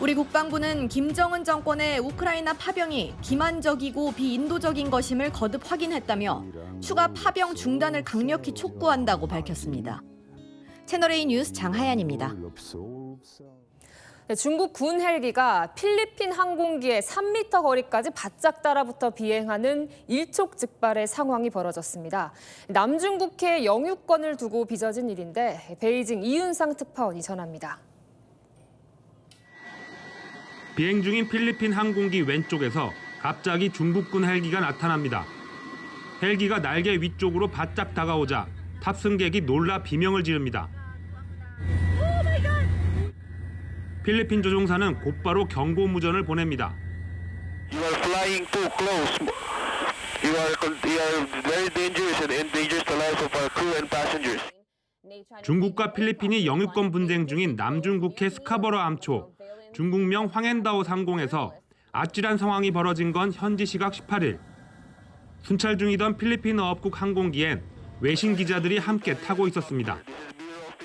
우리 국방부는 김정은 정권의 우크라이나 파병이 기만적이고 비인도적인 것임을 거듭 확인했다며 추가 파병 중단을 강력히 촉구한다고 밝혔습니다. 채널A 뉴스 장하연입니다. 네, 중국 군 헬기가 필리핀 항공기의 3m 거리까지 바짝 따라붙어 비행하는 일촉즉발의 상황이 벌어졌습니다. 남중국해 영유권을 두고 빚어진 일인데 베이징 이윤상 특파원이 전합니다. 비행 중인 필리핀 항공기 왼쪽에서 갑자기 중국군 헬기가 나타납니다. 헬기가 날개 위쪽으로 바짝 다가오자 탑승객이 놀라 비명을 지릅니다. 필리핀 조종사는 곧바로 경고무전을 보냅니다. You are flying too close. You are very dangerous and endangers the lives of our crew and passengers. 중국과 필리핀이 영유권 분쟁 중인 남중국해 스카버러 암초, 중국명 황앤다오 상공에서 아찔한 상황이 벌어진 건 현지 시각 18일. 순찰 중이던 필리핀 어업국 항공기엔 외신 기자들이 함께 타고 있었습니다.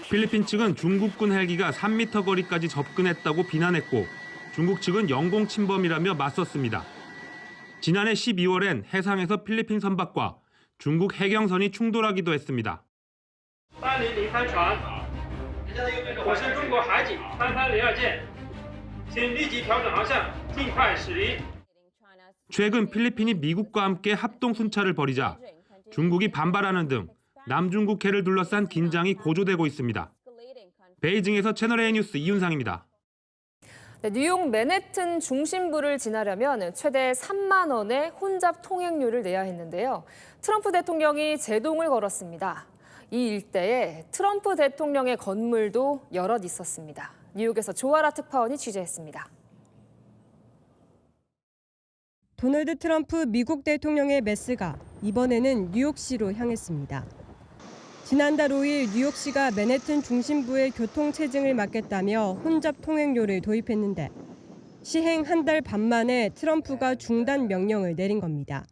필리핀 측은 중국군 헬기가 3m 거리까지 접근했다고 비난했고 중국 측은 영공 침범이라며 맞섰습니다. 지난해 12월엔 해상에서 필리핀 선박과 중국 해경선이 충돌하기도 했습니다. 최근 필리핀이 미국과 함께 합동 순찰을 벌이자 중국이 반발하는 등 남중국해를 둘러싼 긴장이 고조되고 있습니다. 베이징에서 채널A 뉴스 이윤상입니다. 네, 뉴욕 맨해튼 중심부를 지나려면 최대 3만 원의 혼잡 통행료를 내야 했는데요. 트럼프 대통령이 제동을 걸었습니다. 이 일대에 트럼프 대통령의 건물도 여럿 있었습니다. 뉴욕에서 조아라 특파원이 취재했습니다. 도널드 트럼프 미국 대통령의 메스가 이번에는 뉴욕시로 향했습니다. 지난달 5일 뉴욕시가 맨해튼 중심부의 교통체증을 막겠다며 혼잡 통행료를 도입했는데 시행 한 달 반 만에 트럼프가 중단 명령을 내린 겁니다.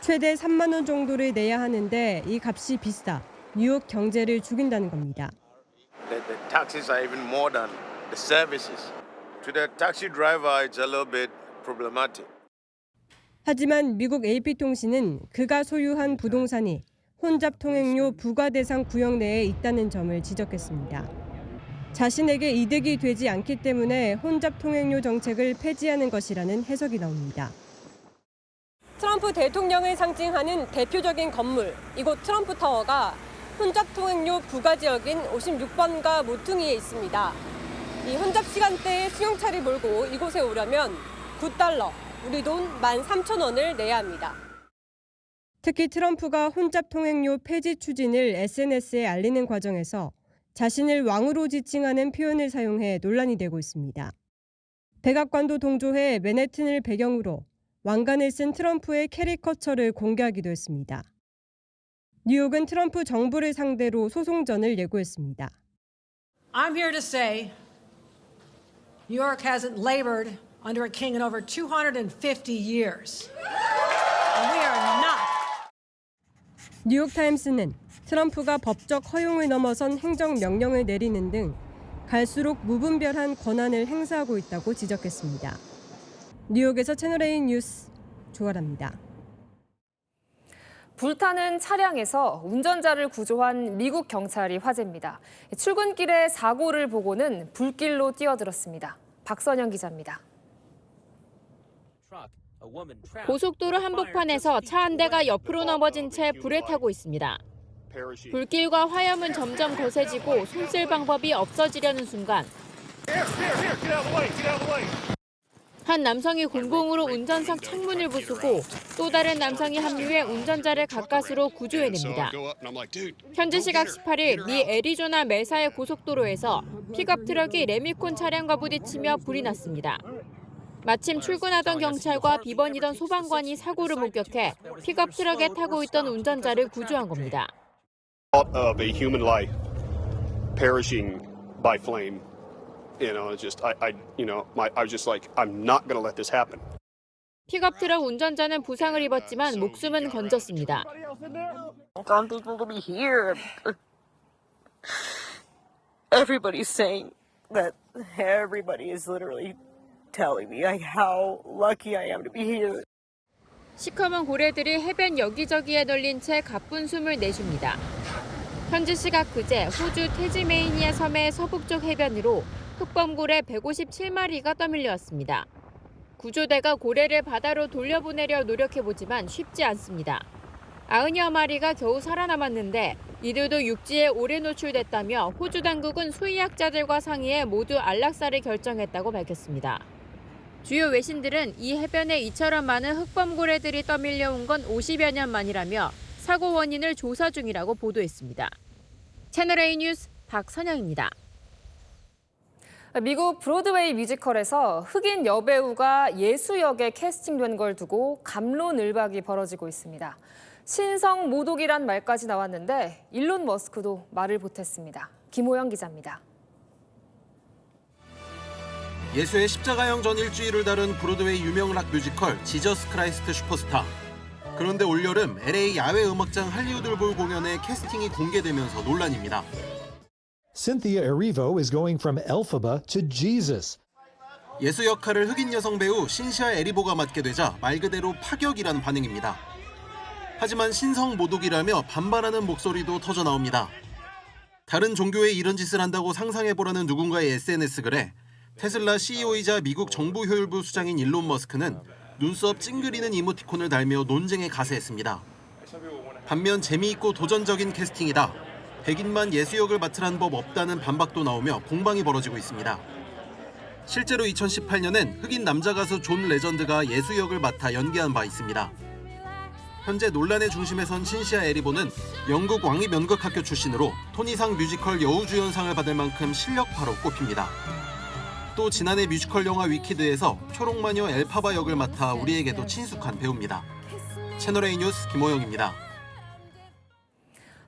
최대 3만 원 정도를 내야 하는데 이 값이 비싸 뉴욕 경제를 죽인다는 겁니다. The taxes are even more than the services. To the taxi driver, it's a little bit problematic. 하지만 미국 AP통신은 그가 소유한 부동산이 혼잡 통행료 부과 대상 구역 내에 있다는 점을 지적했습니다. 자신에게 이득이 되지 않기 때문에 혼잡 통행료 정책을 폐지하는 것이라는 해석이 나옵니다. 트럼프 대통령을 상징하는 대표적인 건물, 이곳 트럼프 타워가 혼잡 통행료 부과 지역인 56번가 모퉁이에 있습니다. 이 혼잡 시간대에 승용차를 몰고 이곳에 오려면 $9, 우리 돈 13,000원을 내야 합니다. 특히 트럼프가 혼잡 통행료 폐지 추진을 SNS에 알리는 과정에서 자신을 왕으로 지칭하는 표현을 사용해 논란이 되고 있습니다. 백악관도 동조해 맨해튼을 배경으로 왕관을 쓴 트럼프의 캐리커처를 공개하기도 했습니다. 뉴욕은 트럼프 정부를 상대로 소송전을 예고했습니다. I'm here to say New York hasn't labored under a king in over 250 years. And we are not. 뉴욕타임스는 트럼프가 법적 허용을 넘어선 행정명령을 내리는 등 갈수록 무분별한 권한을 행사하고 있다고 지적했습니다. 뉴욕에서 채널A 뉴스 조아라입니다. 불타는 차량에서 운전자를 구조한 미국 경찰이 화제입니다. 출근길에 사고를 보고는 불길로 뛰어들었습니다. 박선영 기자입니다. 고속도로 한복판에서 차 한 대가 옆으로 넘어진 채 불에 타고 있습니다. 불길과 화염은 점점 거세지고 손쓸 방법이 없어지려는 순간 한 남성이 곤봉으로 운전석 창문을 부수고 또 다른 남성이 합류해 운전자를 가까스로 구조해냅니다. 현지 시각 18일 미 애리조나 메사의 고속도로에서 픽업 트럭이 레미콘 차량과 부딪히며 불이 났습니다. 마침 출근하던 경찰과 비번이던 소방관이 사고를 목격해 픽업 트럭에 타고 있던 운전자를 구조한 겁니다. Of a human life perishing by flame, just I was just like, I'm not going to let this happen. 픽업 트럭 운전자는 부상을 입었지만 목숨은 건졌습니다. Some people to be here. Everybody's saying that everybody is literally telling me how lucky I am to be here. 시커먼 고래들이 해변 여기저기에 널린 채 가쁜 숨을 내쉽니다. 현지 시각 그제 호주 태즈메이니아 섬의 서북쪽 해변으로 흑범고래 157마리가 떠밀려왔습니다. 구조대가 고래를 바다로 돌려보내려 노력해보지만 쉽지 않습니다. 90여 마리가 겨우 살아남았는데 이들도 육지에 오래 노출됐다며 호주 당국은 수의학자들과 상의해 모두 안락사를 결정했다고 밝혔습니다. 주요 외신들은 이 해변에 이처럼 많은 흑범고래들이 떠밀려온 건 50여 년 만이라며 사고 원인을 조사 중이라고 보도했습니다. 채널A 뉴스 박선영입니다. 미국 브로드웨이 뮤지컬에서 흑인 여배우가 예수 역에 캐스팅된 걸 두고 갑론을박이 벌어지고 있습니다. 신성 모독이란 말까지 나왔는데 일론 머스크도 말을 보탰습니다. 김호영 기자입니다. 예수의 십자가형 전 일주일을 다룬 브로드웨이 유명 락 뮤지컬 지저스 크라이스트 슈퍼스타. 그런데 올여름 LA 야외 음악장 할리우드 볼 공연에 캐스팅이 공개되면서 논란입니다. Cynthia Erivo is going from Elphaba to Jesus. 예수 역할을 흑인 여성 배우 신시아 에리보가 맡게 되자 말 그대로 파격이라는 반응입니다. 하지만 신성 모독이라며 반발하는 목소리도 터져 나옵니다. 다른 종교에 이런 짓을 한다고 상상해보라는 누군가의 SNS 글에 테슬라 CEO이자 미국 정보효율부 수장인 일론 머스크는 눈썹 찡그리는 이모티콘을 달며 논쟁에 가세했습니다. 반면 재미있고 도전적인 캐스팅이다. 백인만 예수 역을 맡으란 법 없다는 반박도 나오며 공방이 벌어지고 있습니다. 실제로 2018년엔 흑인 남자 가수 존 레전드가 예수 역을 맡아 연기한 바 있습니다. 현재 논란의 중심에 선 신시아 에리보는 영국 왕립 연극학교 출신으로 토니상 뮤지컬 여우주연상을 받을 만큼 실력파로 꼽힙니다. 또 지난해 뮤지컬 영화 위키드에서 초록마녀 엘파바 역을 맡아 우리에게도 친숙한 배우입니다. 채널A 뉴스 김호영입니다.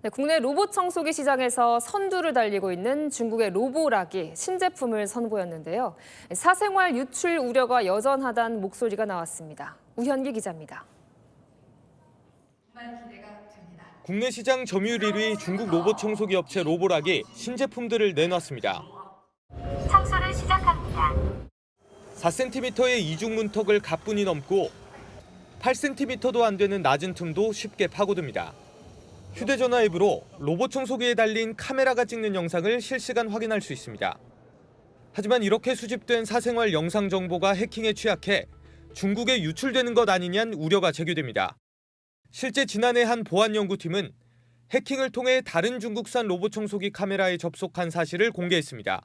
네, 국내 로봇 청소기 시장에서 선두를 달리고 있는 중국의 로보락이 신제품을 선보였는데요. 사생활 유출 우려가 여전하다는 목소리가 나왔습니다. 우현기 기자입니다. 국내 시장 점유율 1위 중국 로봇 청소기 업체 로보락이 신제품들을 내놨습니다. 청소를 시작합니다. 4cm의 이중 문턱을 가뿐히 넘고 8cm도 안 되는 낮은 틈도 쉽게 파고듭니다. 휴대전화 앱으로 로봇 청소기에 달린 카메라가 찍는 영상을 실시간 확인할 수 있습니다. 하지만 이렇게 수집된 사생활 영상 정보가 해킹에 취약해 중국에 유출되는 것 아니냐는 우려가 제기됩니다. 실제 지난해 한 보안 연구팀은 해킹을 통해 다른 중국산 로봇 청소기 카메라에 접속한 사실을 공개했습니다.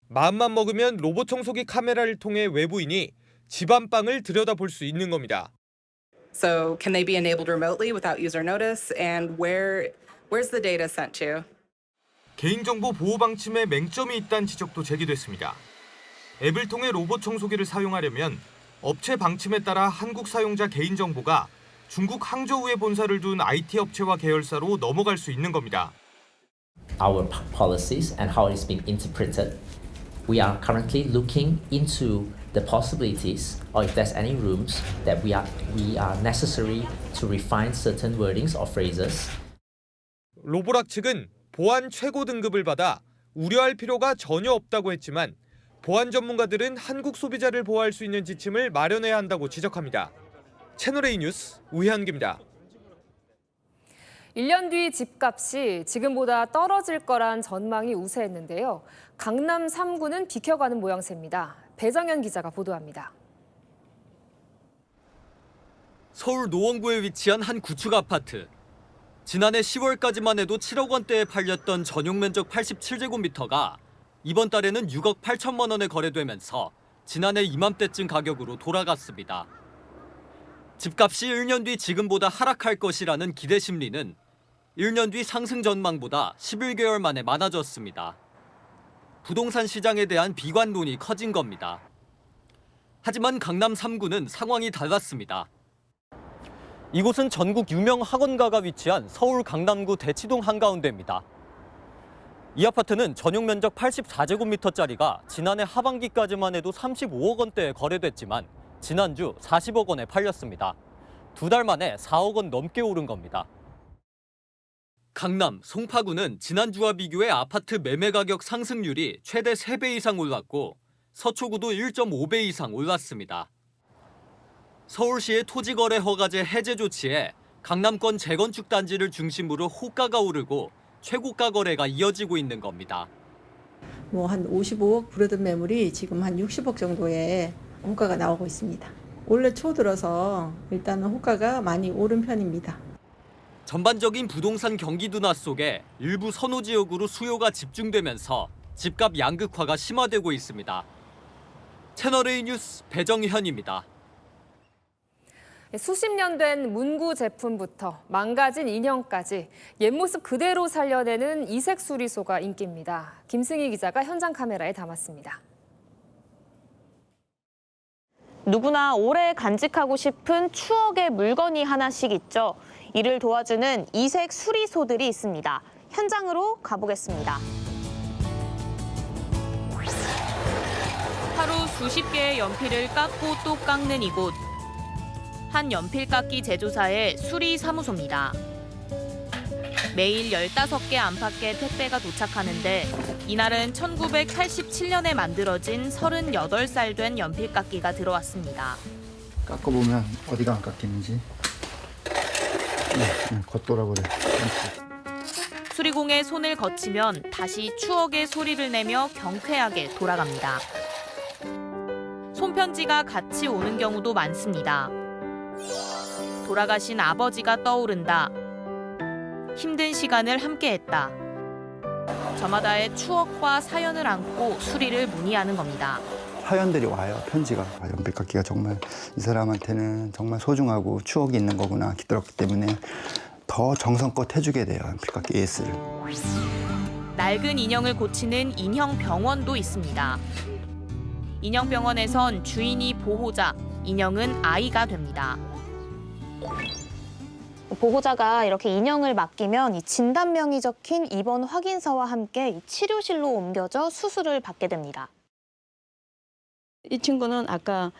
마음만 먹으면 로봇 청소기 카메라를 통해 외부인이 집안방을 들여다볼 수 있는 겁니다. So can they be enabled remotely without user notice? And where's the data sent to? 개인정보 보호 방침에 맹점이 있다는 지적도 제기됐습니다. 앱을 통해 로봇 청소기를 사용하려면 업체 방침에 따라 한국 사용자 개인정보가 중국 항저우에 본사를 둔 IT 업체와 계열사로 넘어갈 수 있는 겁니다. Our policies and how it's been interpreted. We are currently looking into the possibilities or if there's any rooms that we are necessary to refine certain wordings or phrases. 로보락 측은 보안 최고 등급을 받아 우려할 필요가 전혀 없다고 했지만 보안 전문가들은 한국 소비자를 보호할 수 있는 지침을 마련해야 한다고 지적합니다. 채널A 뉴스 우현기입니다. 1년 뒤 집값이 지금보다 떨어질 거란 전망이 우세했는데요. 강남 3구는 비켜가는 모양새입니다. 배정현 기자가 보도합니다. 서울 노원구에 위치한 한 구축 아파트. 지난해 10월까지만 해도 7억 원대에 팔렸던 전용 면적 87제곱미터가 이번 달에는 6억 8천만 원에 거래되면서 지난해 이맘때쯤 가격으로 돌아갔습니다. 집값이 1년 뒤 지금보다 하락할 것이라는 기대 심리는 1년 뒤 상승 전망보다 11개월 만에 많아졌습니다. 부동산 시장에 대한 비관론이 커진 겁니다. 하지만 강남 3구는 상황이 달랐습니다. 이곳은 전국 유명 학원가가 위치한 서울 강남구 대치동 한가운데입니다. 이 아파트는 전용 면적 84제곱미터짜리가 지난해 하반기까지만 해도 35억 원대에 거래됐지만 지난주 40억 원에 팔렸습니다. 2달 만에 4억 원 넘게 오른 겁니다. 강남, 송파구는 지난주와 비교해 아파트 매매 가격 상승률이 최대 3배 이상 올랐고 서초구도 1.5배 이상 올랐습니다. 서울시의 토지거래 허가제 해제 조치에 강남권 재건축 단지를 중심으로 호가가 오르고 최고가 거래가 이어지고 있는 겁니다. 한 55억 부르던 매물이 지금 한 60억 정도의 호가가 나오고 있습니다. 올해 초 들어서 일단은 호가가 많이 오른 편입니다. 전반적인 부동산 경기 둔화 속에 일부 선호 지역으로 수요가 집중되면서 집값 양극화가 심화되고 있습니다. 채널A 뉴스 배정현입니다. 수십 년 된 문구 제품부터 망가진 인형까지 옛 모습 그대로 살려내는 이색 수리소가 인기입니다. 김승희 기자가 현장 카메라에 담았습니다. 누구나 오래 간직하고 싶은 추억의 물건이 하나씩 있죠. 이를 도와주는 이색 수리소들이 있습니다. 현장으로 가보겠습니다. 하루 수십 개의 연필을 깎고 또 깎는 이곳. 한 연필 깎기 제조사의 수리 사무소입니다. 매일 15개 안팎의 택배가 도착하는데 이날은 1987년에 만들어진 38살 된 연필 깎기가 들어왔습니다. 깎아보면 어디가 안 깎이는지 겉돌아버려. 수리공에 손을 거치면 다시 추억의 소리를 내며 경쾌하게 돌아갑니다. 손편지가 같이 오는 경우도 많습니다. 돌아가신 아버지가 떠오른다. 힘든 시간을 함께했다. 저마다의 추억과 사연을 안고 수리를 문의하는 겁니다. 사연들이 와요. 편지가. 연필깎이가 정말 이 사람한테는 정말 소중하고 추억이 있는 거구나 들었기 때문에 더 정성껏 해주게 돼요. 연필깎이 AS를. 낡은 인형을 고치는 인형병원도 있습니다. 인형병원에선 주인이 보호자, 인형은 아이가 됩니다. 보호자가 이렇게 인형을 맡기면 이 진단명이 적힌 입원 확인서와 함께 이 치료실로 옮겨져 수술을 받게 됩니다. 이 친구는 아까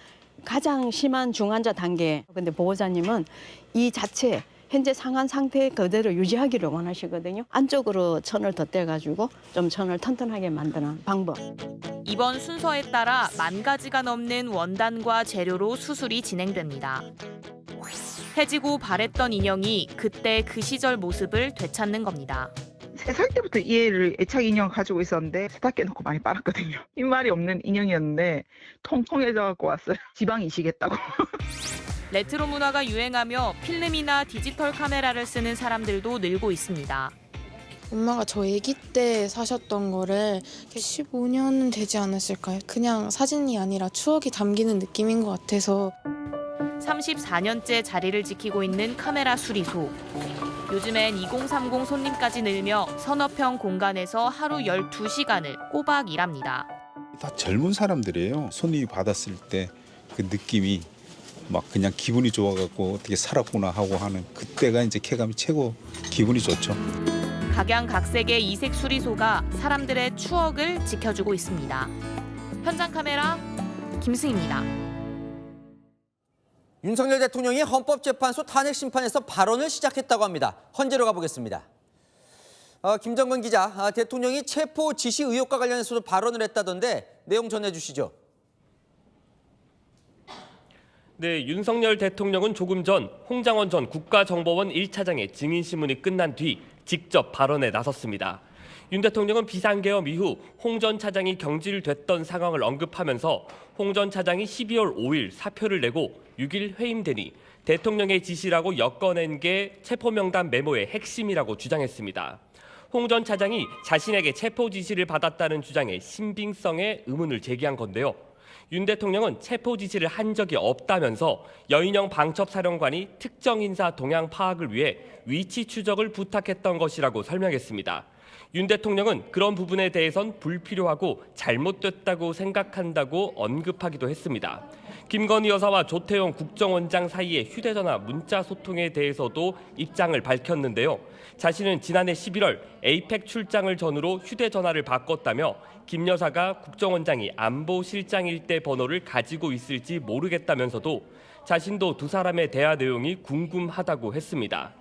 가장 심한 중환자 단계. 근데 보호자님은 이 자체 현재 상한 상태 그대로 유지하기를 원하시거든요. 안쪽으로 천을 덧대가지고 좀 천을 튼튼하게 만드는 방법. 입원 순서에 따라 10,000가지가 넘는 원단과 재료로 수술이 진행됩니다. 해지고 바랬던 인형이 그때 그 시절 모습을 되찾는 겁니다. 3살 때부터 이 애를 애착 인형 가지고 있었는데 세탁기에 넣고 많이 빨았거든요. 흰말이 없는 인형이었는데 통통해져 갖고 왔어요. 지방 이식했다고. 레트로 문화가 유행하며 필름이나 디지털 카메라를 쓰는 사람들도 늘고 있습니다. 엄마가 저 아기 때 사셨던 거를 15년은 되지 않았을까요? 그냥 사진이 아니라 추억이 담기는 느낌인 것 같아서. 34년째 자리를 지키고 있는 카메라 수리소. 요즘엔 2030 손님까지 늘며 서너 평 공간에서 하루 12시간을 꼬박 일합니다. 다 젊은 사람들이에요. 손님이 받았을 때 그 느낌이 막 그냥 기분이 좋아갖고 어떻게 살았구나 하고 하는 그때가 이제 쾌감이 최고 기분이 좋죠. 각양각색의 이색 수리소가 사람들의 추억을 지켜주고 있습니다. 현장 카메라 김승희입니다. 윤석열 대통령이 헌법재판소 탄핵 심판에서 발언을 시작했다고 합니다. 헌재로 가보겠습니다. 김정근 기자, 대통령이 체포 지시 의혹과 관련해서도 발언을 했다던데 내용 전해주시죠. 네, 윤석열 대통령은 조금 전 홍장원 전 국가정보원 1차장의 증인신문이 끝난 뒤 직접 발언에 나섰습니다. 윤 대통령은 비상계엄 이후 홍 전 차장이 경질됐던 상황을 언급하면서 홍 전 차장이 12월 5일 사표를 내고 6일 해임되니 대통령의 지시라고 엮어낸 게 체포명단 메모의 핵심이라고 주장했습니다. 홍 전 차장이 자신에게 체포 지시를 받았다는 주장에 신빙성에 의문을 제기한 건데요. 윤 대통령은 체포 지시를 한 적이 없다면서 여인영 방첩사령관이 특정 인사 동향 파악을 위해 위치 추적을 부탁했던 것이라고 설명했습니다. 윤 대통령은 그런 부분에 대해선 불필요하고 잘못됐다고 생각한다고 언급하기도 했습니다. 김건희 여사와 조태용 국정원장 사이의 휴대전화 문자 소통에 대해서도 입장을 밝혔는데요. 자신은 지난해 11월 에이펙 출장을 전후로 휴대전화를 바꿨다며 김 여사가 국정원장이 안보실장일 때 번호를 가지고 있을지 모르겠다면서도 자신도 두 사람의 대화 내용이 궁금하다고 했습니다.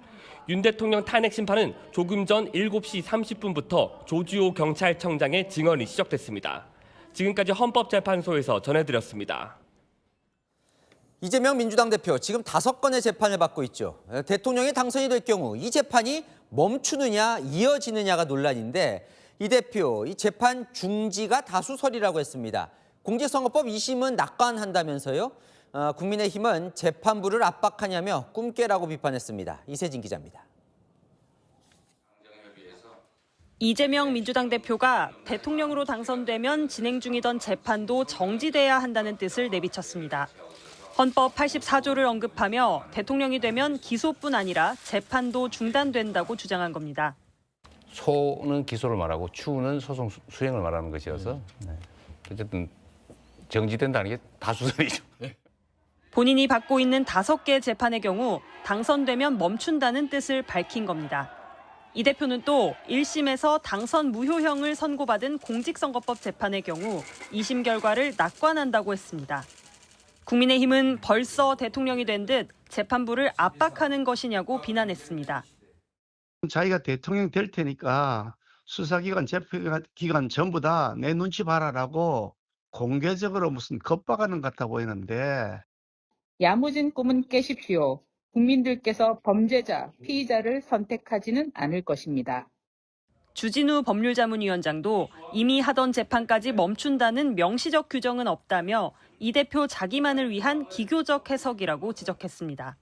윤 대통령 탄핵 심판은 조금 전 7시 30분부터 조주호 경찰청장의 증언이 시작됐습니다. 지금까지 헌법재판소에서 전해드렸습니다. 이재명 민주당 대표 지금 5건의 재판을 받고 있죠. 대통령이 당선이 될 경우 이 재판이 멈추느냐 이어지느냐가 논란인데 이 대표 이 재판 중지가 다수설이라고 했습니다. 공직선거법 2심은 낙관한다면서요. 국민의힘은 재판부를 압박하냐며 꿈깨라고 비판했습니다. 이세진 기자입니다. 이재명 민주당 대표가 대통령으로 당선되면 진행 중이던 재판도 정지돼야 한다는 뜻을 내비쳤습니다. 헌법 84조를 언급하며 대통령이 되면 기소뿐 아니라 재판도 중단된다고 주장한 겁니다. 소는 기소를 말하고 추는 소송 수행을 말하는 것이어서 어쨌든 정지된다는 게 다수설이죠. 본인이 받고 있는 5개 재판의 경우 당선되면 멈춘다는 뜻을 밝힌 겁니다. 이 대표는 또 1심에서 당선 무효형을 선고받은 공직선거법 재판의 경우 2심 결과를 낙관한다고 했습니다. 국민의힘은 벌써 대통령이 된 듯 재판부를 압박하는 것이냐고 비난했습니다. 자기가 대통령 될 테니까 수사기관, 재판기관 전부 다 내 눈치 봐라라고 공개적으로 무슨 겁박하는 것 같아 보이는데. 야무진 꿈은 깨십시오. 국민들께서 범죄자, 피의자를 선택하지는 않을 것입니다. 주진우 법률자문위원장도 이미 하던 재판까지 멈춘다는 명시적 규정은 없다며 이 대표 자기만을 위한 기교적 해석이라고 지적했습니다.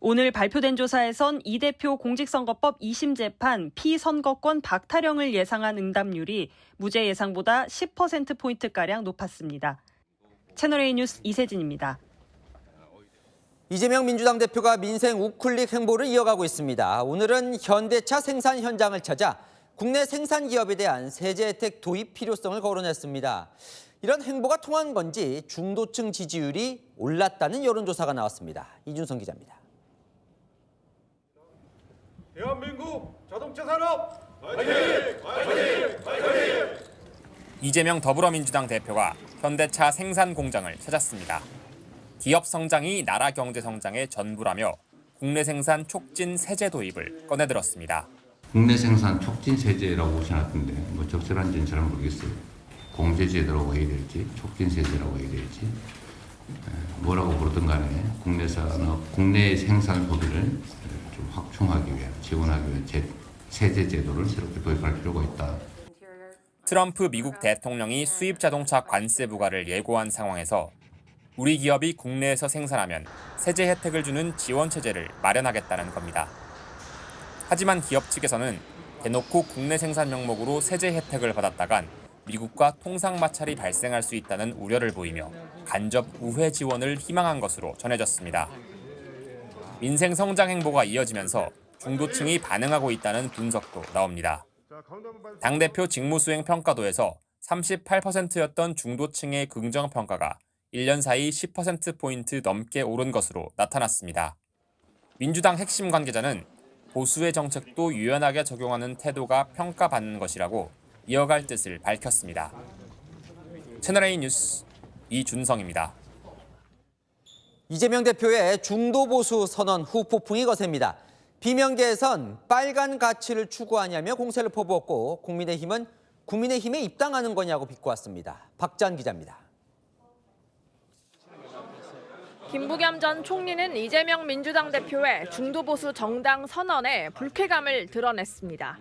오늘 발표된 조사에선 이 대표 공직선거법 2심 재판 피선거권 박탈형을 예상한 응답률이 무죄 예상보다 10%포인트가량 높았습니다. 채널A 뉴스 이세진입니다. 이재명 민주당 대표가 민생 우클릭 행보를 이어가고 있습니다. 오늘은 현대차 생산 현장을 찾아 국내 생산 기업에 대한 세제 혜택 도입 필요성을 거론했습니다. 이런 행보가 통한 건지 중도층 지지율이 올랐다는 여론조사가 나왔습니다. 이준성 기자입니다. 대한민국 자동차 산업 화이팅! 화이팅! 화이팅! 이재명 더불어민주당 대표가 현대차 생산 공장을 찾았습니다. 기업 성장이 나라 경제 성장의 전부라며 국내 생산 촉진 세제 도입을 꺼내들었습니다. 국내 생산 촉진 세제라고 오셔놨던데 뭐 적절한지는 잘 모르겠어요. 공제제도라고 해야 될지 촉진 세제라고 해야 될지 뭐라고 부르든 간에 국내 산업, 국내 생산 소비를 좀 확충하기 위한, 지원하기 위한 세제 제도를 새롭게 도입할 필요가 있다. 트럼프 미국 대통령이 수입 자동차 관세 부과를 예고한 상황에서 우리 기업이 국내에서 생산하면 세제 혜택을 주는 지원 체제를 마련하겠다는 겁니다. 하지만 기업 측에서는 대놓고 국내 생산 명목으로 세제 혜택을 받았다간 미국과 통상 마찰이 발생할 수 있다는 우려를 보이며 간접 우회 지원을 희망한 것으로 전해졌습니다. 민생 성장 행보가 이어지면서 중도층이 반응하고 있다는 분석도 나옵니다. 당대표 직무수행 평가도에서 38%였던 중도층의 긍정 평가가 1년 사이 10%포인트 넘게 오른 것으로 나타났습니다. 민주당 핵심 관계자는 보수의 정책도 유연하게 적용하는 태도가 평가받는 것이라고 이어갈 뜻을 밝혔습니다. 채널A 뉴스 이준성입니다. 이재명 대표의 중도 보수 선언 후 폭풍이 거셉니다. 비명계에선 빨간 가치를 추구하냐며 공세를 퍼부었고 국민의힘은 국민의힘에 입당하는 거냐고 비꼬았습니다. 박지한 기자입니다. 김부겸 전 총리는 이재명 민주당 대표의 중도보수 정당 선언에 불쾌감을 드러냈습니다.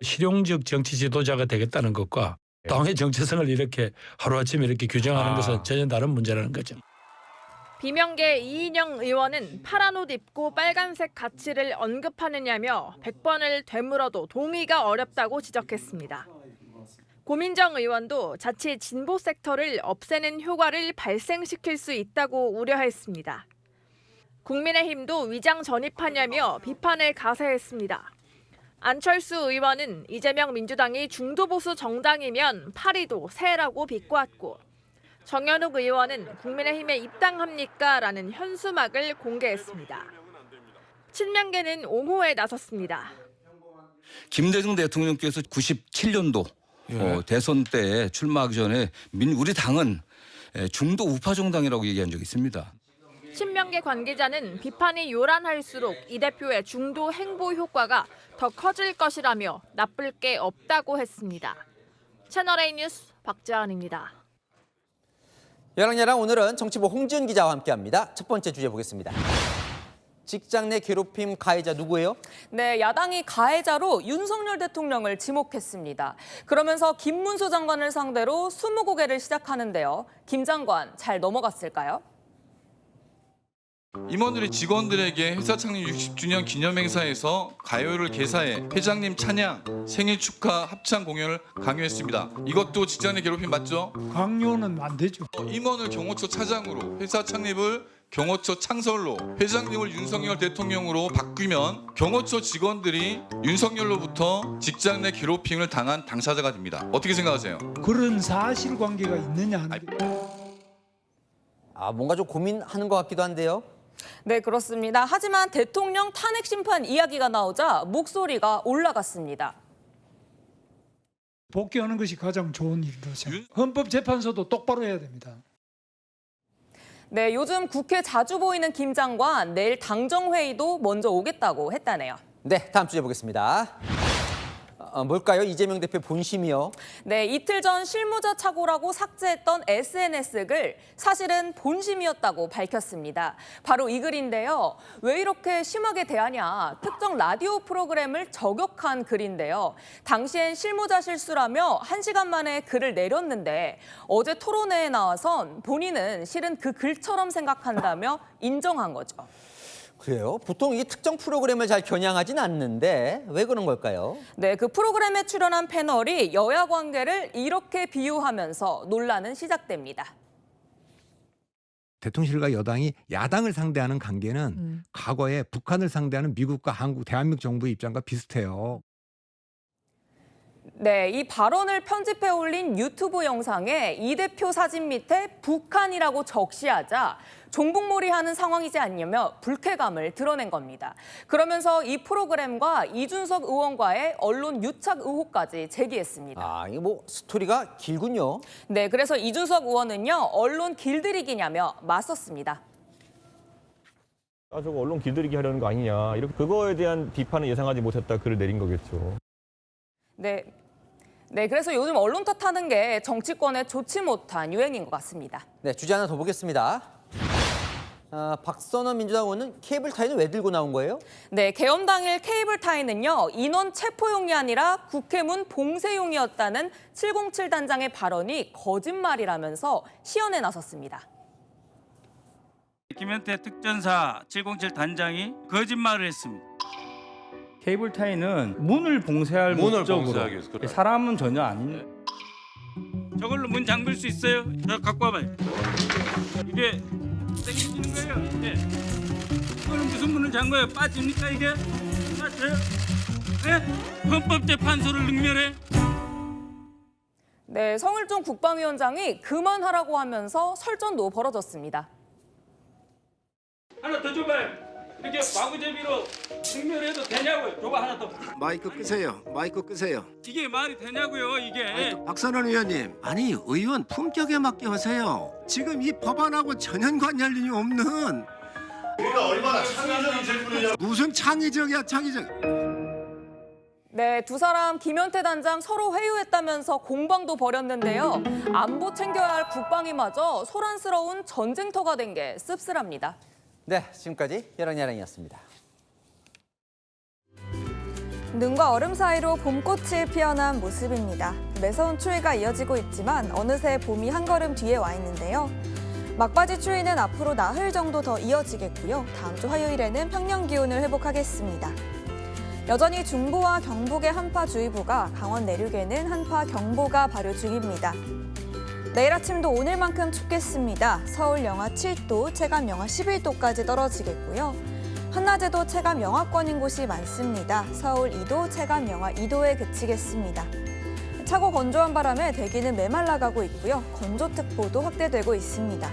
실용적 정치 지도자가 되겠다는 것과 당의 정체성을 이렇게 하루아침에 이렇게 규정하는 것은 전혀 다른 문제라는 거죠. 비명계 이인영 의원은 파란 옷 입고 빨간색 가치를 언급하느냐며 100번을 되물어도 동의가 어렵다고 지적했습니다. 고민정 의원도 자칫 진보 섹터를 없애는 효과를 발생시킬 수 있다고 우려했습니다. 국민의힘도 위장 전입하냐며 비판을 가세했습니다. 안철수 의원은 이재명 민주당이 중도보수 정당이면 파리도 새라고 비꼬았고 정연욱 의원은 국민의힘에 입당합니까? 라는 현수막을 공개했습니다. 친명계는 옹호에 나섰습니다. 김대중 대통령께서 97년도 대선 때 출마하기 전에 우리 당은 중도 우파 정당이라고 얘기한 적이 있습니다. 친명계 관계자는 비판이 요란할수록 이 대표의 중도 행보 효과가 더 커질 것이라며 나쁠 게 없다고 했습니다. 채널A 뉴스 박지한입니다. 야랑야랑 오늘은 정치부 홍지은 기자와 함께합니다. 첫 번째 주제 보겠습니다. 직장 내 괴롭힘 가해자 누구예요? 네, 야당이 가해자로 윤석열 대통령을 지목했습니다. 그러면서 김문수 장관을 상대로 20고개를 시작하는데요. 김 장관 잘 넘어갔을까요? 임원들이 직원들에게 회사 창립 60주년 기념행사에서 가요를 개사해 회장님 찬양, 생일 축하 합창 공연을 강요했습니다. 이것도 직장 내 괴롭힘 맞죠? 강요는 안 되죠. 임원을 경호처 차장으로, 회사 창립을 경호처 창설로, 회장님을 윤석열 대통령으로 바꾸면 경호처 직원들이 윤석열로부터 직장 내 괴롭힘을 당한 당사자가 됩니다. 어떻게 생각하세요? 그런 사실관계가 있느냐? 뭔가 좀 고민하는 것 같기도 한데요. 네, 그렇습니다. 하지만 대통령 탄핵 심판 이야기가 나오자 목소리가 올라갔습니다. 복귀하는 것이 가장 좋은 일이죠. 헌법재판소도 똑바로 해야 됩니다. 네, 요즘 국회 자주 보이는 김 장관 내일 당정회의도 먼저 오겠다고 했다네요. 네, 다음 주제 보겠습니다. 뭘까요? 이재명 대표 본심이요? 네, 이틀 전 실무자 착오라고 삭제했던 SNS 글 사실은 본심이었다고 밝혔습니다. 바로 이 글인데요. 왜 이렇게 심하게 대하냐? 특정 라디오 프로그램을 저격한 글인데요. 당시엔 실무자 실수라며 1시간 만에 글을 내렸는데 어제 토론회에 나와선 본인은 실은 그 글처럼 생각한다며 인정한 거죠. 그래요? 보통 이 특정 프로그램을 잘 겨냥하진 않는데 왜 그런 걸까요? 네, 그 프로그램에 출연한 패널이 여야 관계를 이렇게 비유하면서 논란은 시작됩니다. 대통령실과 여당이 야당을 상대하는 관계는 과거에 북한을 상대하는 미국과 한국, 대한민국 정부의 입장과 비슷해요. 네, 이 발언을 편집해 올린 유튜브 영상에 이 대표 사진 밑에 북한이라고 적시하자 종북몰이하는 상황이지 않냐며 불쾌감을 드러낸 겁니다. 그러면서 이 프로그램과 이준석 의원과의 언론 유착 의혹까지 제기했습니다. 아, 이거 뭐 스토리가 길군요. 네, 그래서 이준석 의원은요, 언론 길들이기냐며 맞섰습니다. 저거 언론 길들이기 하려는 거 아니냐. 이렇게 그거에 대한 비판을 예상하지 못했다 글을 내린 거겠죠. 네, 그래서 요즘 언론 탓하는 게 정치권에 좋지 못한 유행인 것 같습니다. 네, 주제 하나 더 보겠습니다. 박선원 민주당 의원은 케이블 타이는 왜 들고 나온 거예요? 네, 개엄 당일 케이블 타이는요, 인원 체포용이 아니라 국회문 봉쇄용이었다는 707 단장의 발언이 거짓말이라면서 시연에 나섰습니다. 김현태 특전사 707 단장이 거짓말을 했습니다. 케이블 타이는 문을 봉쇄할 목적으로 사람은 전혀 아닙니다. 저걸로 문 잠글 수 있어요? 저 갖고 와봐요. 이게 당겨지는 거예요. 이게. 이거는 무슨 문을 잠궈요? 빠집니까 이게? 빠져요? 네? 헌법재판소를 능멸해? 네, 성일종 국방위원장이 그만하라고 하면서 설전도 벌어졌습니다. 하나 더 줘봐요. 이렇게 마구제비로 능멸해도 되냐고요? 저거 하나 더. 마이크 끄세요. 마이크 끄세요. 이게 말이 되냐고요, 이게. 박선원 의원님, 아니 의원 품격에 맞게 하세요. 지금 이 법안하고 전혀 관련이 없는. 우리가 얼마나 창의적인 질문이냐. 무슨 창의적이야, 창의적. 네, 두 사람 김현태 단장 서로 회유했다면서 공방도 벌였는데요. 안보 챙겨야 할 국방위마저 소란스러운 전쟁터가 된 게 씁쓸합니다. 네, 지금까지 야랑야랑이었습니다. 눈과 얼음 사이로 봄꽃이 피어난 모습입니다. 매서운 추위가 이어지고 있지만 어느새 봄이 한 걸음 뒤에 와 있는데요. 막바지 추위는 앞으로 나흘 정도 더 이어지겠고요. 다음 주 화요일에는 평년 기온을 회복하겠습니다. 여전히 중부와 경북의 한파주의보가, 강원 내륙에는 한파경보가 발효 중입니다. 내일 아침도 오늘만큼 춥겠습니다. 서울 영하 7도, 체감 영하 11도까지 떨어지겠고요. 한낮에도 체감 영하권인 곳이 많습니다. 서울 2도, 체감 영하 2도에 그치겠습니다. 차고 건조한 바람에 대기는 메말라가고 있고요. 건조특보도 확대되고 있습니다.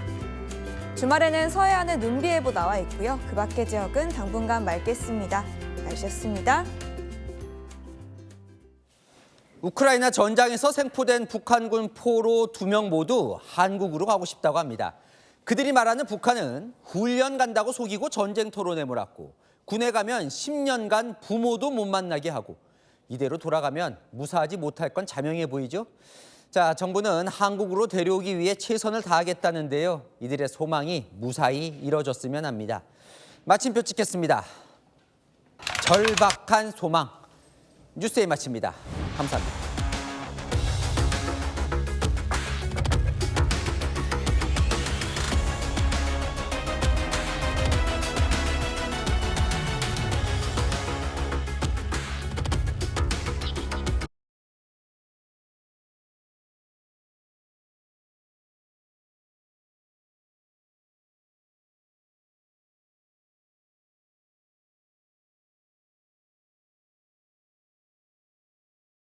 주말에는 서해안에 눈비예보 나와 있고요. 그 밖의 지역은 당분간 맑겠습니다. 날씨였습니다. 우크라이나 전장에서 생포된 북한군 포로 2명 모두 한국으로 가고 싶다고 합니다. 그들이 말하는 북한은 훈련 간다고 속이고 전쟁터로 내몰았고, 군에 가면 10년간 부모도 못 만나게 하고, 이대로 돌아가면 무사하지 못할 건 자명해 보이죠? 자, 정부는 한국으로 데려오기 위해 최선을 다하겠다는데요. 이들의 소망이 무사히 이뤄졌으면 합니다. 마침표 찍겠습니다. 절박한 소망. 뉴스에 마칩니다. 감사합니다.